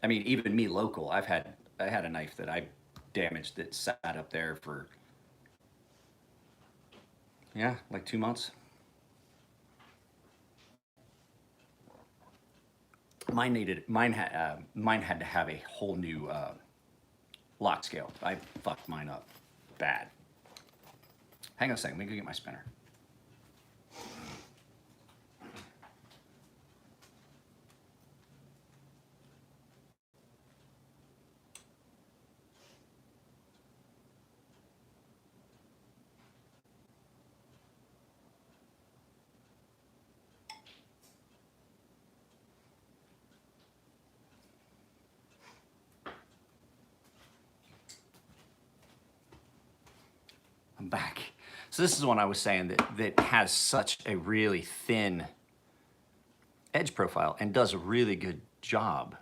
I mean, even me local, I had a knife that I damaged that sat up there for, yeah, like 2 months. Mine had to have a whole new lock scale. I fucked mine up bad. Hang on a second, let me go get my spinner. I'm back. So this is one I was saying that has such a really thin edge profile and does a really good job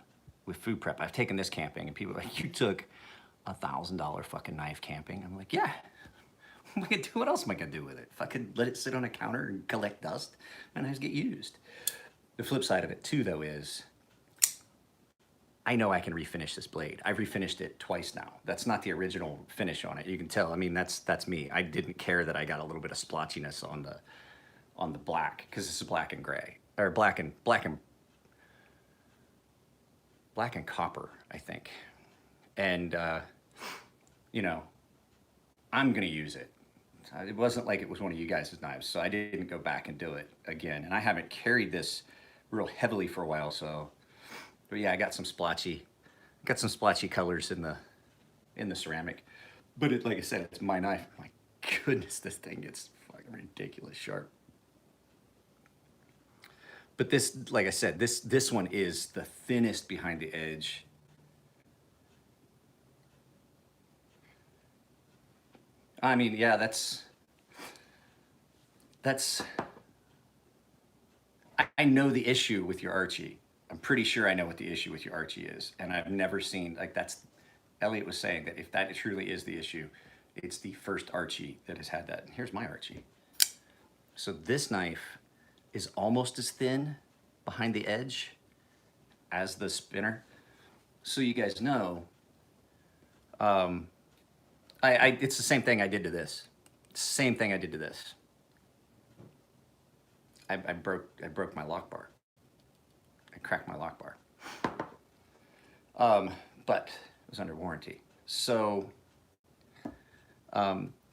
with food prep. I've taken this camping, and people are like, you took $1,000 fucking knife camping. I'm like, yeah. What else am I gonna do with it? Fucking let it sit on a counter and collect dust, and knives get used. The flip side of it too, though, is I know I can refinish this blade. I've refinished it twice now. That's not the original finish on it. You can tell. I mean, that's me. I didn't care that I got a little bit of splotchiness on the black, because this is black and gray, or black and copper, I think. And I'm gonna use it. It wasn't like it was one of you guys' knives, so I didn't go back and do it again. And I haven't carried this real heavily for a while, so. But yeah, I got some splotchy colors in the ceramic. But like I said, it's my knife. My goodness, this thing gets fucking ridiculous sharp. But this, like I said, this one is the thinnest behind the edge. I mean, yeah, that's. I know the issue with your Archie. I'm pretty sure I know what the issue with your Archie is, and I've never seen, like, that's. Elliot was saying that if that truly is the issue, it's the first Archie that has had that. And here's my Archie. So this knife is almost as thin behind the edge as the spinner. So you guys know, it's the same thing I did to this. Same thing I did to this. I broke my lock bar. I cracked my lock bar. But it was under warranty. So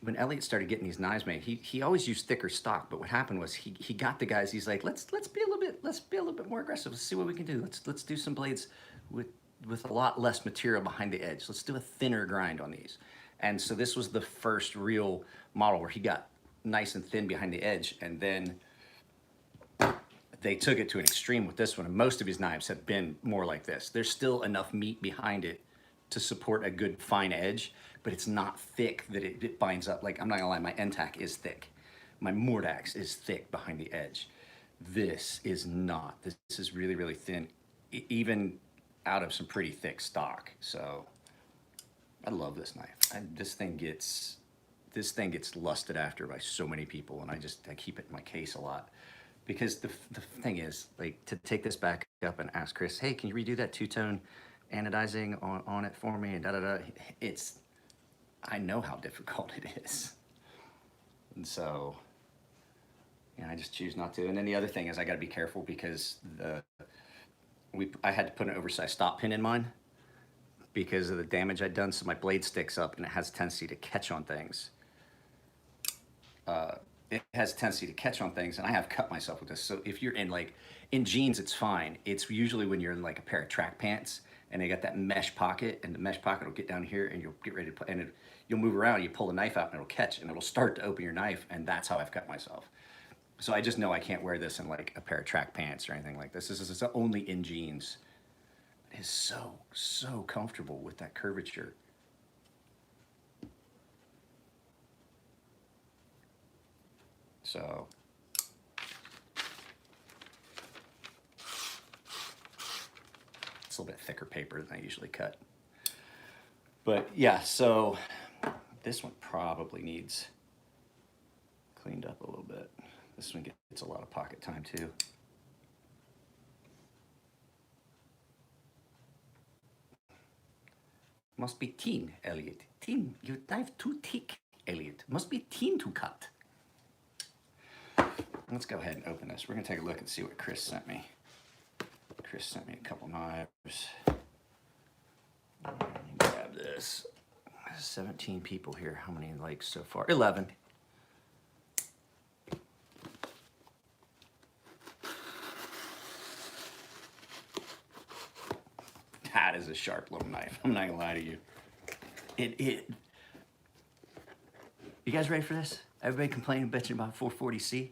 when Elliot started getting these knives made, he always used thicker stock. But what happened was he got the guys. He's like, let's be a little bit more aggressive. Let's see what we can do. Let's do some blades with a lot less material behind the edge. Let's do a thinner grind on these. And so this was the first real model where he got nice and thin behind the edge, and then they took it to an extreme with this one. And most of his knives have been more like this. There's still enough meat behind it to support a good fine edge, but it's not thick that it binds up. Like, I'm not gonna lie, my NTAC is thick. My Mordax is thick behind the edge. This is not. This is really, really thin, even out of some pretty thick stock. So I love this knife. This thing gets lusted after by so many people, and I keep it in my case a lot, because the thing is, like, to take this back up and ask Chris, hey, can you redo that two-tone anodizing on it for me? And da da da. I know how difficult it is, and so I just choose not to. And then the other thing is, I got to be careful because I had to put an oversized stop pin in mine because of the damage I'd done. So my blade sticks up and it has a tendency to catch on things. It has a tendency to catch on things, and I have cut myself with this. So if you're in jeans, it's fine. It's usually when you're in like a pair of track pants and they got that mesh pocket, and the mesh pocket will get down here and you'll get ready to put, and you'll move around, you pull the knife out and it'll catch and it'll start to open your knife, and that's how I've cut myself. So I just know I can't wear this in like a pair of track pants or anything like this. This is only in jeans. It is so, so comfortable with that curvature. So it's a little bit thicker paper than I usually cut. But yeah, so this one probably needs cleaned up a little bit. This one gets a lot of pocket time too. Must be thin, Elliot. Thin. Your knife too thick, Elliot. Must be thin to cut. Let's go ahead and open this. We're gonna take a look and see what Chris sent me. Chris sent me a couple knives. Let me grab this. 17 people here. How many likes so far? 11. That is a sharp little knife. I'm not gonna lie to you. You guys ready for this? Everybody complaining, bitching about 440C?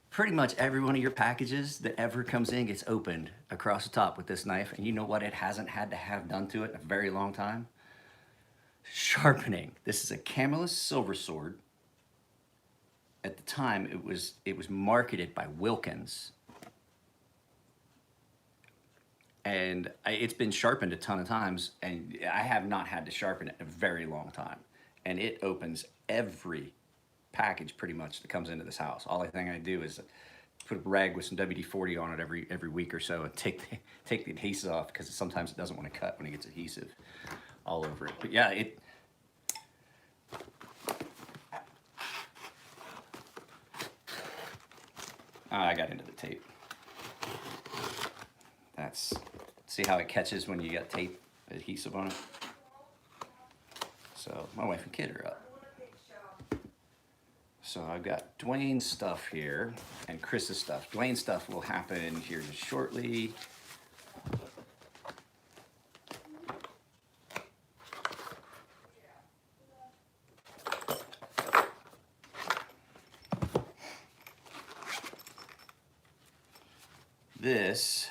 Pretty much every one of your packages that ever comes in gets opened across the top with this knife, and you know what it hasn't had to have done to it in a very long time? Sharpening. This is a Camillus silver sword. At the time, it was marketed by Wilkins, and it's been sharpened a ton of times, and I have not had to sharpen it in a very long time. And it opens every package pretty much that comes into this house. All the thing I do is put a rag with some WD-40 on it every week or so and take the adhesive off, because sometimes it doesn't want to cut when it gets adhesive all over it. But yeah, I got into the tape. See how it catches when you got tape adhesive on it? So my wife and kid are up. So I've got Dwayne's stuff here and Chris's stuff. Dwayne's stuff will happen here shortly. This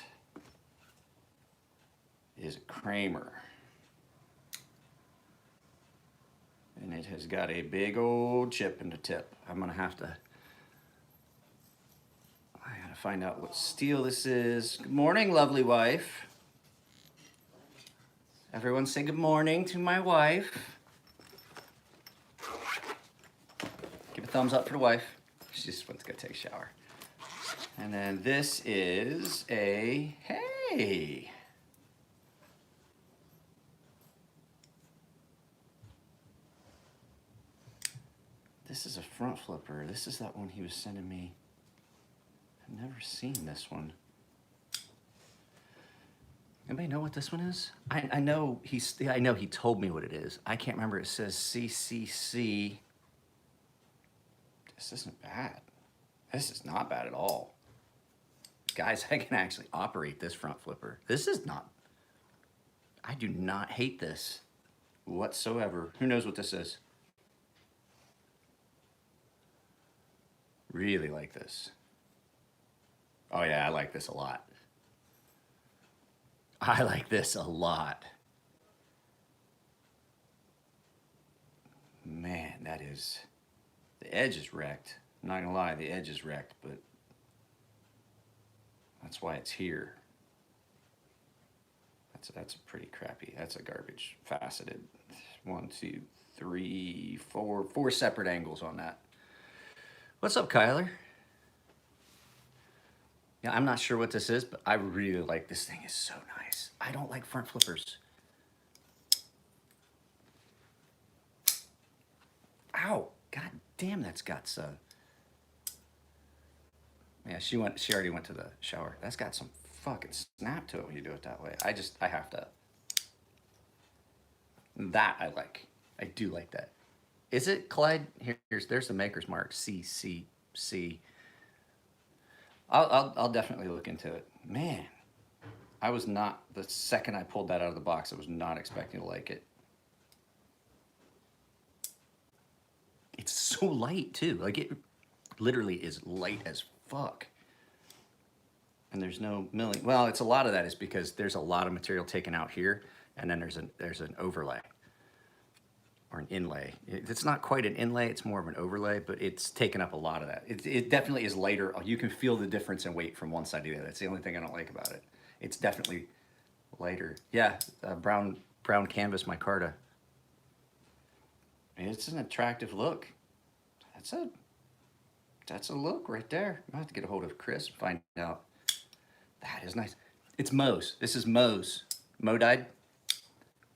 is a Kramer. And it has got a big old chip in the tip. I gotta find out what steel this is. Good morning, lovely wife. Everyone say good morning to my wife. Give a thumbs up for the wife. She just went to go take a shower. And then this is hey. This is a front flipper. This is that one he was sending me. I've never seen this one. Anybody know what this one is? I know he told me what it is. I can't remember. It says CCC. This isn't bad. This is not bad at all. Guys, I can actually operate this front flipper. I do not hate this whatsoever. Who knows what this is? Really like this. Oh yeah, I like this a lot. I like this a lot. Man, the edge is wrecked. I'm not gonna lie, the edge is wrecked, but that's why it's here. That's a pretty crappy, that's a garbage faceted. 1, 2, 3, 4 separate angles on that. What's up, Kyler? Yeah, I'm not sure what this is, but I really like this thing. Is so nice. I don't like front flippers. Ow! God damn, that's got some. Yeah, she already went to the shower. That's got some fucking snap to it when you do it that way. I have to. That I like. I do like that. Is it Clyde? There's the maker's mark. CCC. I'll definitely look into it. Man, I was not, the second I pulled that out of the box, I was not expecting to like it. It's so light too. Like it literally is light as fuck. And there's no milling. Well, it's a lot of that is because there's a lot of material taken out here, and then there's an overlay or an inlay. It's not quite an inlay; it's more of an overlay, but it's taken up a lot of that. It definitely is lighter. You can feel the difference in weight from one side to the other. That's the only thing I don't like about it. It's definitely lighter. Yeah, brown canvas micarta. It's an attractive look. That's a look right there. I have to get a hold of Chris and find out. That is nice. It's Mo's. This is Mo's. Mo died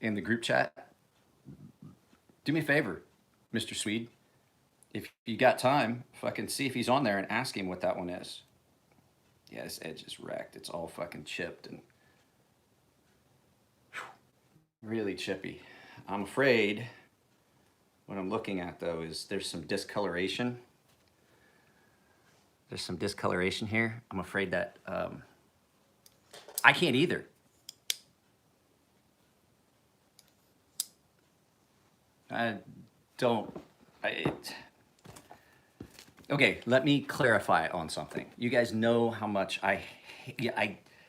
in the group chat. Do me a favor, Mr. Swede. If you got time, fucking see if he's on there and ask him what that one is. Yeah, this edge is wrecked. It's all fucking chipped and really chippy. I'm afraid what I'm looking at though is there's some discoloration. There's some discoloration here. I'm afraid that I can't either. I don't. Okay, let me clarify on something. You guys know how much I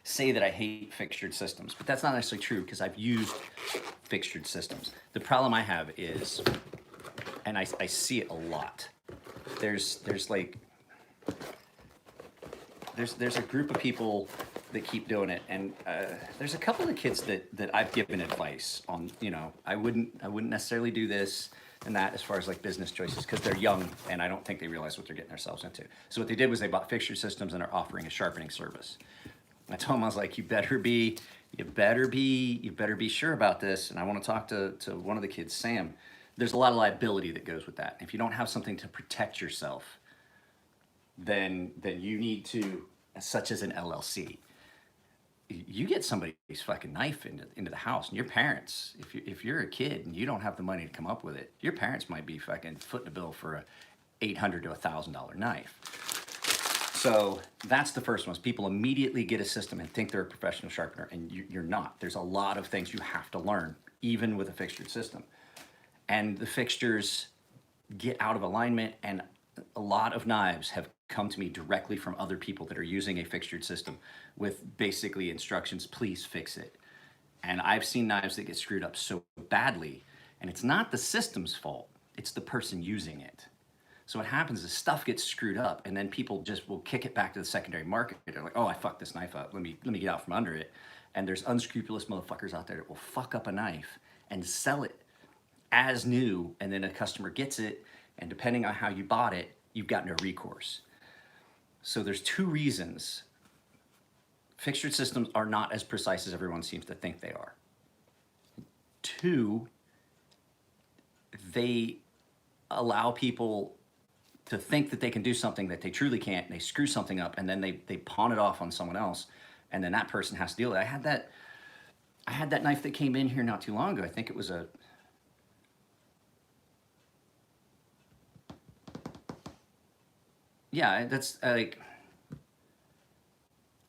say that I hate fixtured systems, but that's not necessarily true because I've used fixtured systems. The problem I have is, and I see it a lot. There's a group of people that keep doing it, and there's a couple of kids that I've given advice on. You know, I wouldn't necessarily do this and that as far as like business choices because they're young and I don't think they realize what they're getting themselves into. So what they did was they bought fixture systems and are offering a sharpening service. I told them, I was like, you better be sure about this. And I want to talk to one of the kids, Sam. There's a lot of liability that goes with that. If you don't have something to protect yourself, then you need to, such as an LLC. You get somebody's fucking knife into the house, and your parents, if you're a kid and you don't have the money to come up with it, your parents might be fucking footing the bill for a $800 to $1,000 knife. So that's the first one. Is people immediately get a system and think they're a professional sharpener, and you're not. There's a lot of things you have to learn, even with a fixtured system. And the fixtures get out of alignment, and a lot of knives have come to me directly from other people that are using a fixtured system with basically instructions, please fix it. And I've seen knives that get screwed up so badly, and it's not the system's fault, it's the person using it. So what happens is stuff gets screwed up, and then people just will kick it back to the secondary market. They're like, oh, I fucked this knife up, let me get out from under it. And there's unscrupulous motherfuckers out there that will fuck up a knife and sell it as new, and then a customer gets it, and depending on how you bought it, you've got no recourse. So there's two reasons fixtured systems are not as precise as everyone seems to think they are. Two, they allow people to think that they can do something that they truly can't, and they screw something up, and then they pawn it off on someone else, and then that person has to deal with it. I had that knife that came in here not too long ago. I think it was a, yeah, that's like,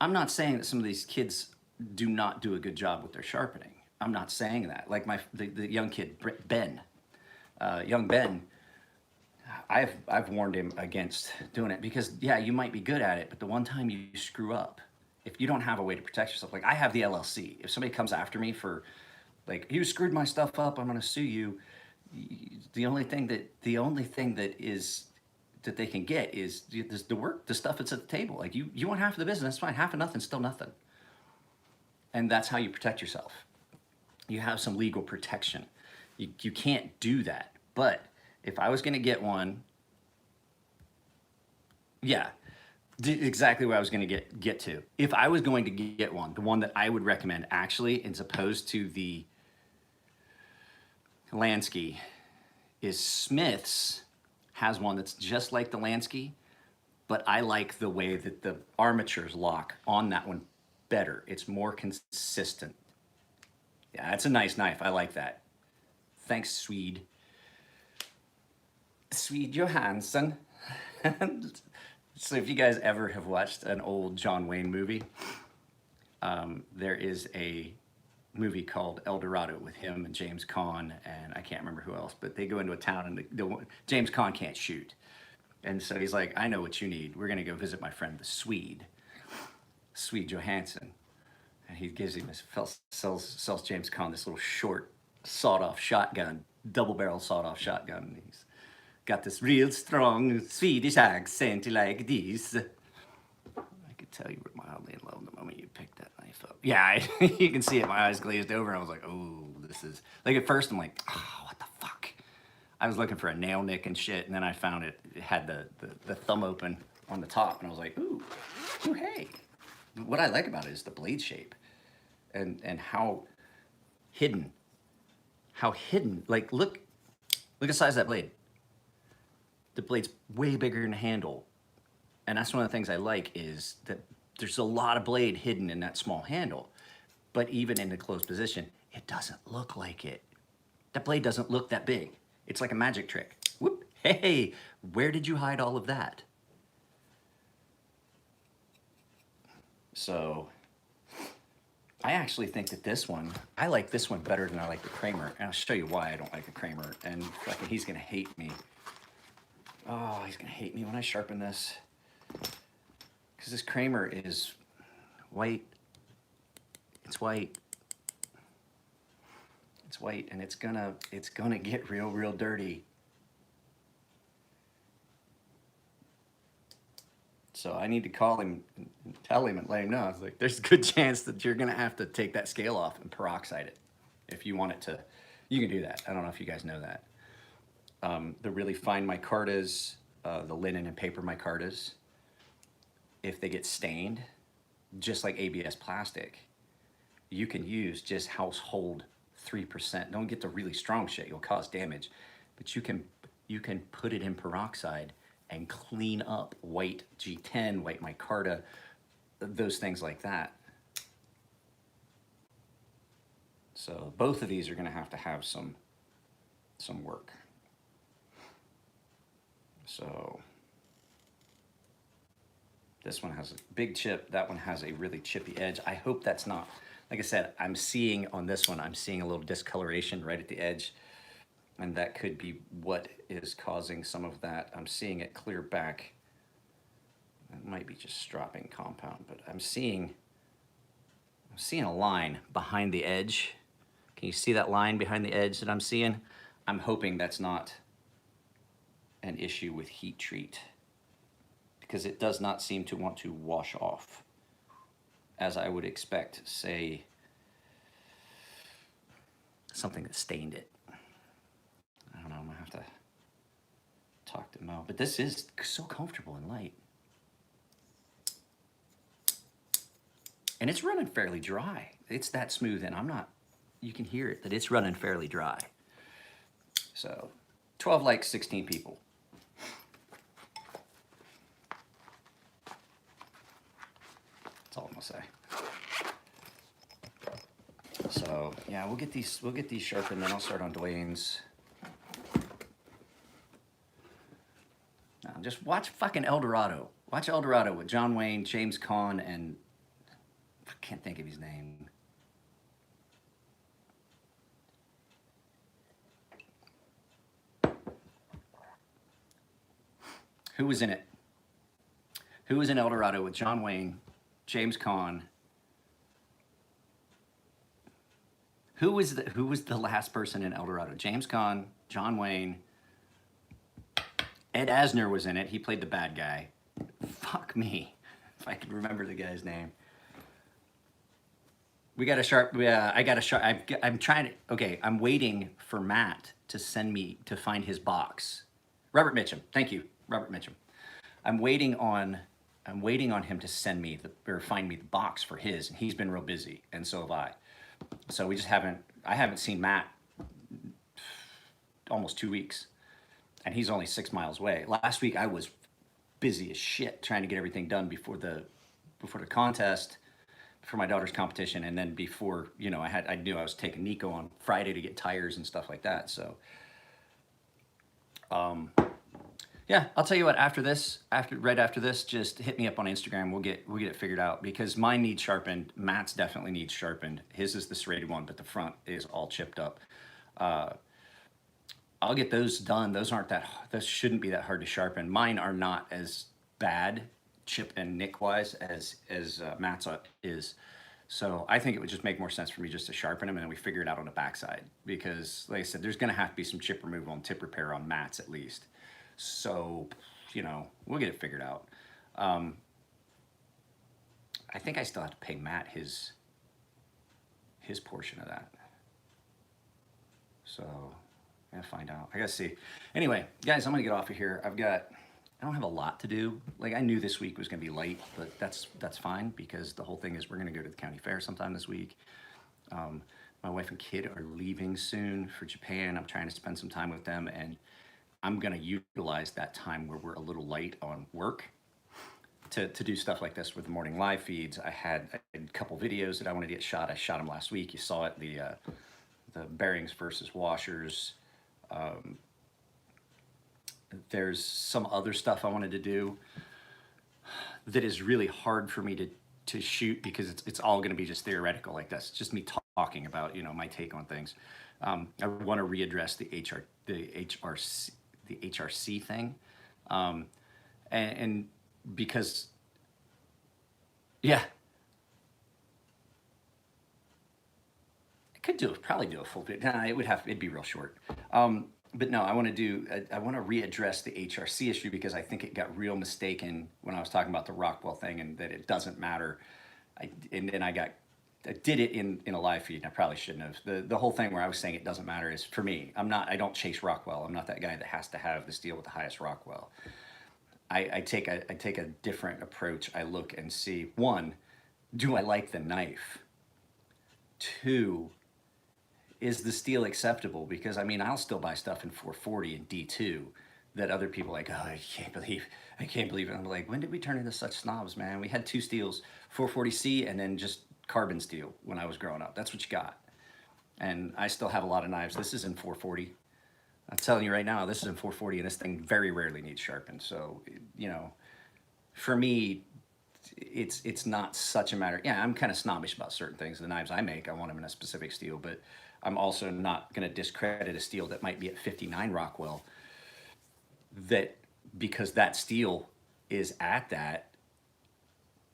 I'm not saying that some of these kids do not do a good job with their sharpening. I'm not saying that. Like the young kid, Ben, young Ben, I've warned him against doing it because yeah, you might be good at it, but the one time you screw up, if you don't have a way to protect yourself, like I have the LLC. If somebody comes after me for, like, you screwed my stuff up, I'm gonna sue you. The only thing that is that they can get is the work, the stuff that's at the table. Like you want half of the business, that's fine. Half of nothing, still nothing. And that's how you protect yourself. You have some legal protection. You can't do that. But if I was gonna get one, yeah, Exactly what I was going to get to. If I was going to get one, the one that I would recommend actually, as opposed to the Lansky, is Smith's has one that's just like the Lansky, but I like the way that the armatures lock on that one better. It's more consistent. Yeah, that's a nice knife. I like that. Thanks, Swede. Swede Johansson. So if you guys ever have watched an old John Wayne movie, there is a movie called El Dorado with him and James Caan, and I can't remember who else, but they go into a town and James Caan can't shoot. And so he's like, I know what you need. We're gonna go visit my friend, the Swede Johansson. And he gives him sells James Caan this little short sawed-off shotgun, double-barrel sawed-off shotgun. And he's got this real strong Swedish accent like this. I could tell you were mildly in love the moment you picked that knife up. Yeah, you can see it. My eyes glazed over. And I was like, oh, this is... Like, at first, I'm like, oh, what the fuck? I was looking for a nail nick and shit, and then I found it had the thumb open on the top, and I was like, ooh, hey. What I like about it is the blade shape and how hidden. Like, look at the size of that blade. The blade's way bigger than the handle. And that's one of the things I like is that there's a lot of blade hidden in that small handle. But even in the closed position, it doesn't look like it. That blade doesn't look that big. It's like a magic trick. Whoop, hey, where did you hide all of that? So I actually think that this one, I like this one better than I like the Kramer. And I'll show you why I don't like the Kramer. And fucking, he's gonna hate me. Oh, he's gonna hate me when I sharpen this. Because this Kramer is white. It's white. It's white, and it's gonna get real dirty. So I need to call him and tell him and let him know. I was like, there's a good chance that you're gonna have to take that scale off and peroxide it. If you want it to, you can do that. I don't know if you guys know that. The really fine micartas, the linen and paper micartas, if they get stained, just like ABS plastic, you can use just household 3%. Don't get the really strong shit, you'll cause damage. But you can put it in peroxide and clean up white G10, white micarta, those things like that. So both of these are gonna have to have some work. So this one has a big chip, that one has a really chippy edge. I hope that's not, like I said, I'm seeing on this one, I'm seeing a little discoloration right at the edge, and that could be what is causing some of that. I'm seeing it clear back. It might be just stropping compound, but I'm seeing a line behind the edge. Can you see that line behind the edge that I'm seeing? I'm hoping that's not an issue with heat treat, because it does not seem to want to wash off as I would expect, say, something that stained it. I don't know, I'm gonna have to talk to Mo, but this is so comfortable and light. And it's running fairly dry. It's that smooth, and you can hear it, that it's running fairly dry. So, 12 likes, 16 people. That's all I'm gonna say. So yeah, we'll get these sharpened, then I'll start on Dwayne's. Now, just watch fucking El Dorado. Watch El Dorado with John Wayne, James Caan, and I can't think of his name. Who was in it? Who was in El Dorado with John Wayne, James Caan? Who was the last person in El Dorado? James Caan, John Wayne, Ed Asner was in it. He played the bad guy. Fuck me, if I could remember the guy's name. We got a sharp. I got a sharp. I'm trying to. Okay, I'm waiting for Matt to send me to find his box. Robert Mitchum. Thank you, Robert Mitchum. I'm waiting on I'm waiting on him to send me or find me the box for his, and he's been real busy, and so have I. So I haven't seen Matt almost 2 weeks, and he's only 6 miles away. Last week I was busy as shit trying to get everything done before the contest, for my daughter's competition, and then before, I knew I was taking Nico on Friday to get tires and stuff like that. So yeah, I'll tell you what, right after this, just hit me up on Instagram. We'll get it figured out, because mine needs sharpened. Matt's definitely needs sharpened. His is the serrated one, but the front is all chipped up. I'll get those done. Those shouldn't be that hard to sharpen. Mine are not as bad chip and nick wise as Matt's is. So I think it would just make more sense for me just to sharpen them, and then we figure it out on the backside, because like I said, there's gonna have to be some chip removal and tip repair on Matt's at least. So, we'll get it figured out. I think I still have to pay Matt his portion of that. So, I gotta find out. I gotta see. Anyway, guys, I'm gonna get off of here. I don't have a lot to do. Like, I knew this week was gonna be light, but that's fine, because the whole thing is we're gonna go to the county fair sometime this week. My wife and kid are leaving soon for Japan. I'm trying to spend some time with them, and I'm gonna utilize that time where we're a little light on work to do stuff like this with the morning live feeds. I had a couple videos that I wanted to get shot. I shot them last week. You saw it, the bearings versus washers. There's some other stuff I wanted to do that is really hard for me to shoot, because it's all gonna be just theoretical like this. It's just me talking about, my take on things. I want to readdress the HRC thing, and because, yeah, I could probably do a full video. Nah, it'd be real short. But no, I want to readdress the HRC issue, because I think it got real mistaken when I was talking about the Rockwell thing, and that it doesn't matter. I did it in a live feed, and I probably shouldn't have. The whole thing where I was saying it doesn't matter is, for me, I don't chase Rockwell. I'm not that guy that has to have the steel with the highest Rockwell. I take a different approach. I look and see, one, do I like the knife? Two, is the steel acceptable? Because I'll still buy stuff in 440 and D2 that other people are like, oh, I can't believe it. I'm like, when did we turn into such snobs, man? We had two steels, 440C and then just carbon steel when I was growing up. That's what you got. And I still have a lot of knives. This is in 440. I'm telling you right now, this is in 440, and this thing very rarely needs sharpened. So, for me, it's not such a matter. Yeah, I'm kind of snobbish about certain things. The knives I make, I want them in a specific steel, but I'm also not going to discredit a steel that might be at 59 Rockwell, because that steel is at that,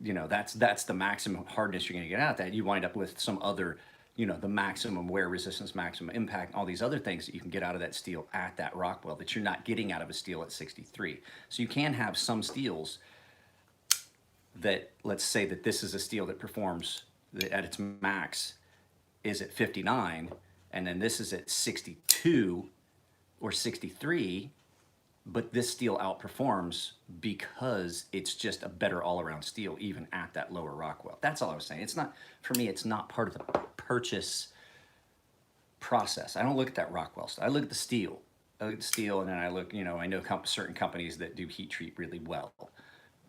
that's the maximum hardness you're going to get out of that. You wind up with some other, the maximum wear resistance, maximum impact, all these other things that you can get out of that steel at that Rockwell that you're not getting out of a steel at 63. So you can have some steels that, let's say that this is a steel that performs at its max is at 59, and then this is at 62 or 63, but this steel outperforms because it's just a better all-around steel, even at that lower Rockwell. That's all I was saying. It's not, for me, it's not part of the purchase process. I don't look at that Rockwell stuff. I look at the steel. I look at the steel, and then I look, I know certain companies that do heat treat really well.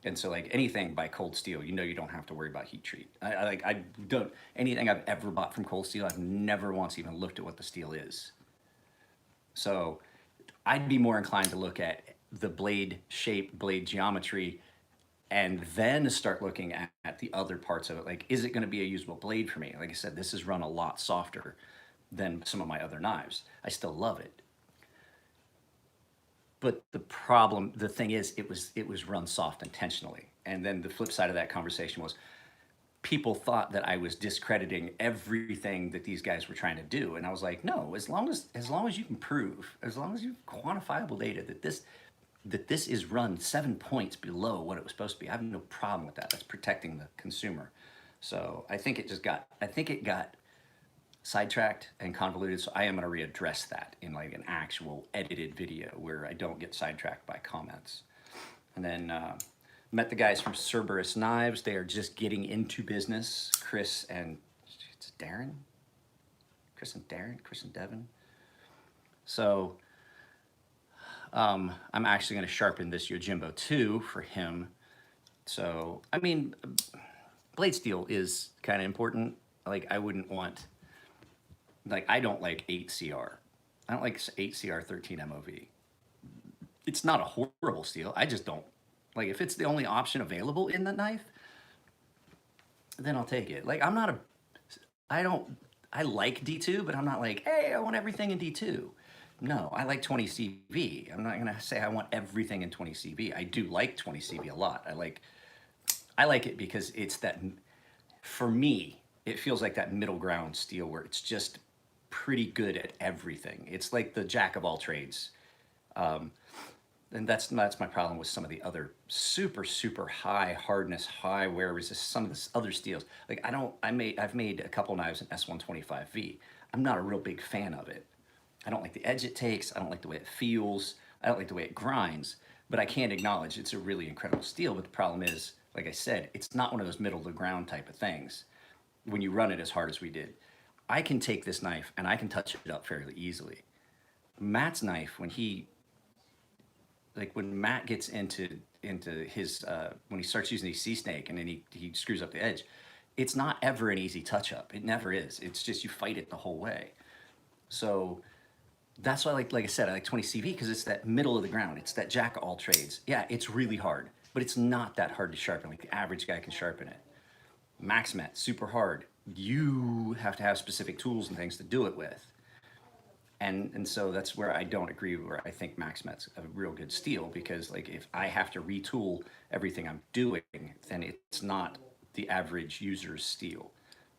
And so, like, anything by Cold Steel, you don't have to worry about heat treat. I don't, anything I've ever bought from Cold Steel, I've never once even looked at what the steel is. So I'd be more inclined to look at the blade shape, blade geometry, and then start looking at the other parts of it. Like, is it going to be a usable blade for me? Like I said, this is run a lot softer than some of my other knives. I still love it. But the thing is, it was run soft intentionally. And then the flip side of that conversation was, people thought that I was discrediting everything that these guys were trying to do. And I was like, no, as long as you can prove, as long as you have quantifiable data that this is run 7 points below what it was supposed to be, I have no problem with that. That's protecting the consumer. So I think it got sidetracked and convoluted. So I am going to readdress that in like an actual edited video where I don't get sidetracked by comments. And then Met the guys from Cerberus Knives. They are just getting into business. Chris and Darren? Chris and Darren? Chris and Devin? So I'm actually going to sharpen this Yojimbo too for him. So, I mean, blade steel is kind of important. Like, I wouldn't want, like, I don't like 8CR. I don't like 8CR 13 MOV. It's not a horrible steel. I just don't. Like, if it's the only option available in the knife, then I'll take it. Like, I like D2, but I'm not like, hey, I want everything in D2. No, I like 20 CV. I'm not gonna say I want everything in 20 CV. I do like 20 CV a lot. I like it because it's that, for me, it feels like that middle ground steel where it's just pretty good at everything. It's like the jack of all trades. And that's my problem with some of the other super high hardness, high wear resist, some of the other steels. Like I've made a couple knives in S125V. I'm not a real big fan of it. I don't like the edge it takes. I don't like the way it feels. I don't like the way it grinds. But I can't acknowledge it's a really incredible steel. But the problem is, like I said, it's not one of those middle of the ground type of things when you run it as hard as we did. I can take this knife and I can touch it up fairly easily. Matt's knife, when Matt gets into his when he starts using the sea snake and then he screws up the edge, it's not ever an easy touch up. It never is. It's just you fight it the whole way. So that's why like I said, I like 20 CV because it's that middle of the ground. It's that jack of all trades. Yeah, it's really hard, but it's not that hard to sharpen. Like the average guy can sharpen it. MaxMet, super hard. You have to have specific tools and things to do it with. And so that's where I don't agree, where I think MaxMet's a real good steel, because like if I have to retool everything I'm doing, then it's not the average user's steel.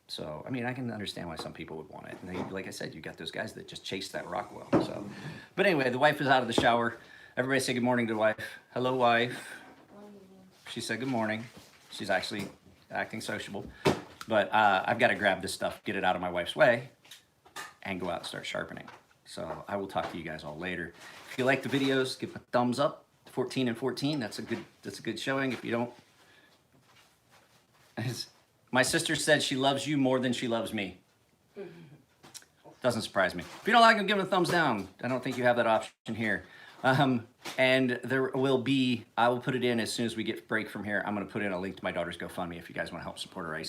So, I mean, I can understand why some people would want it. And they, like I said, you got those guys that just chase that Rockwell. So, but anyway, the wife is out of the shower. Everybody say good morning to the wife. Hello, wife. She said good morning. She's actually acting sociable. But I've got to grab this stuff, get it out of my wife's way, and go out and start sharpening. So I will talk to you guys all later. If you like the videos, give a thumbs up. 14 and 14. That's a good showing. If you don't, my sister said she loves you more than she loves me. Doesn't surprise me. If you don't like them, give them a thumbs down. I don't think you have that option here. And there will be, I will put it in as soon as we get break from here. I'm going to put in a link to my daughter's GoFundMe if you guys want to help support her ice skate.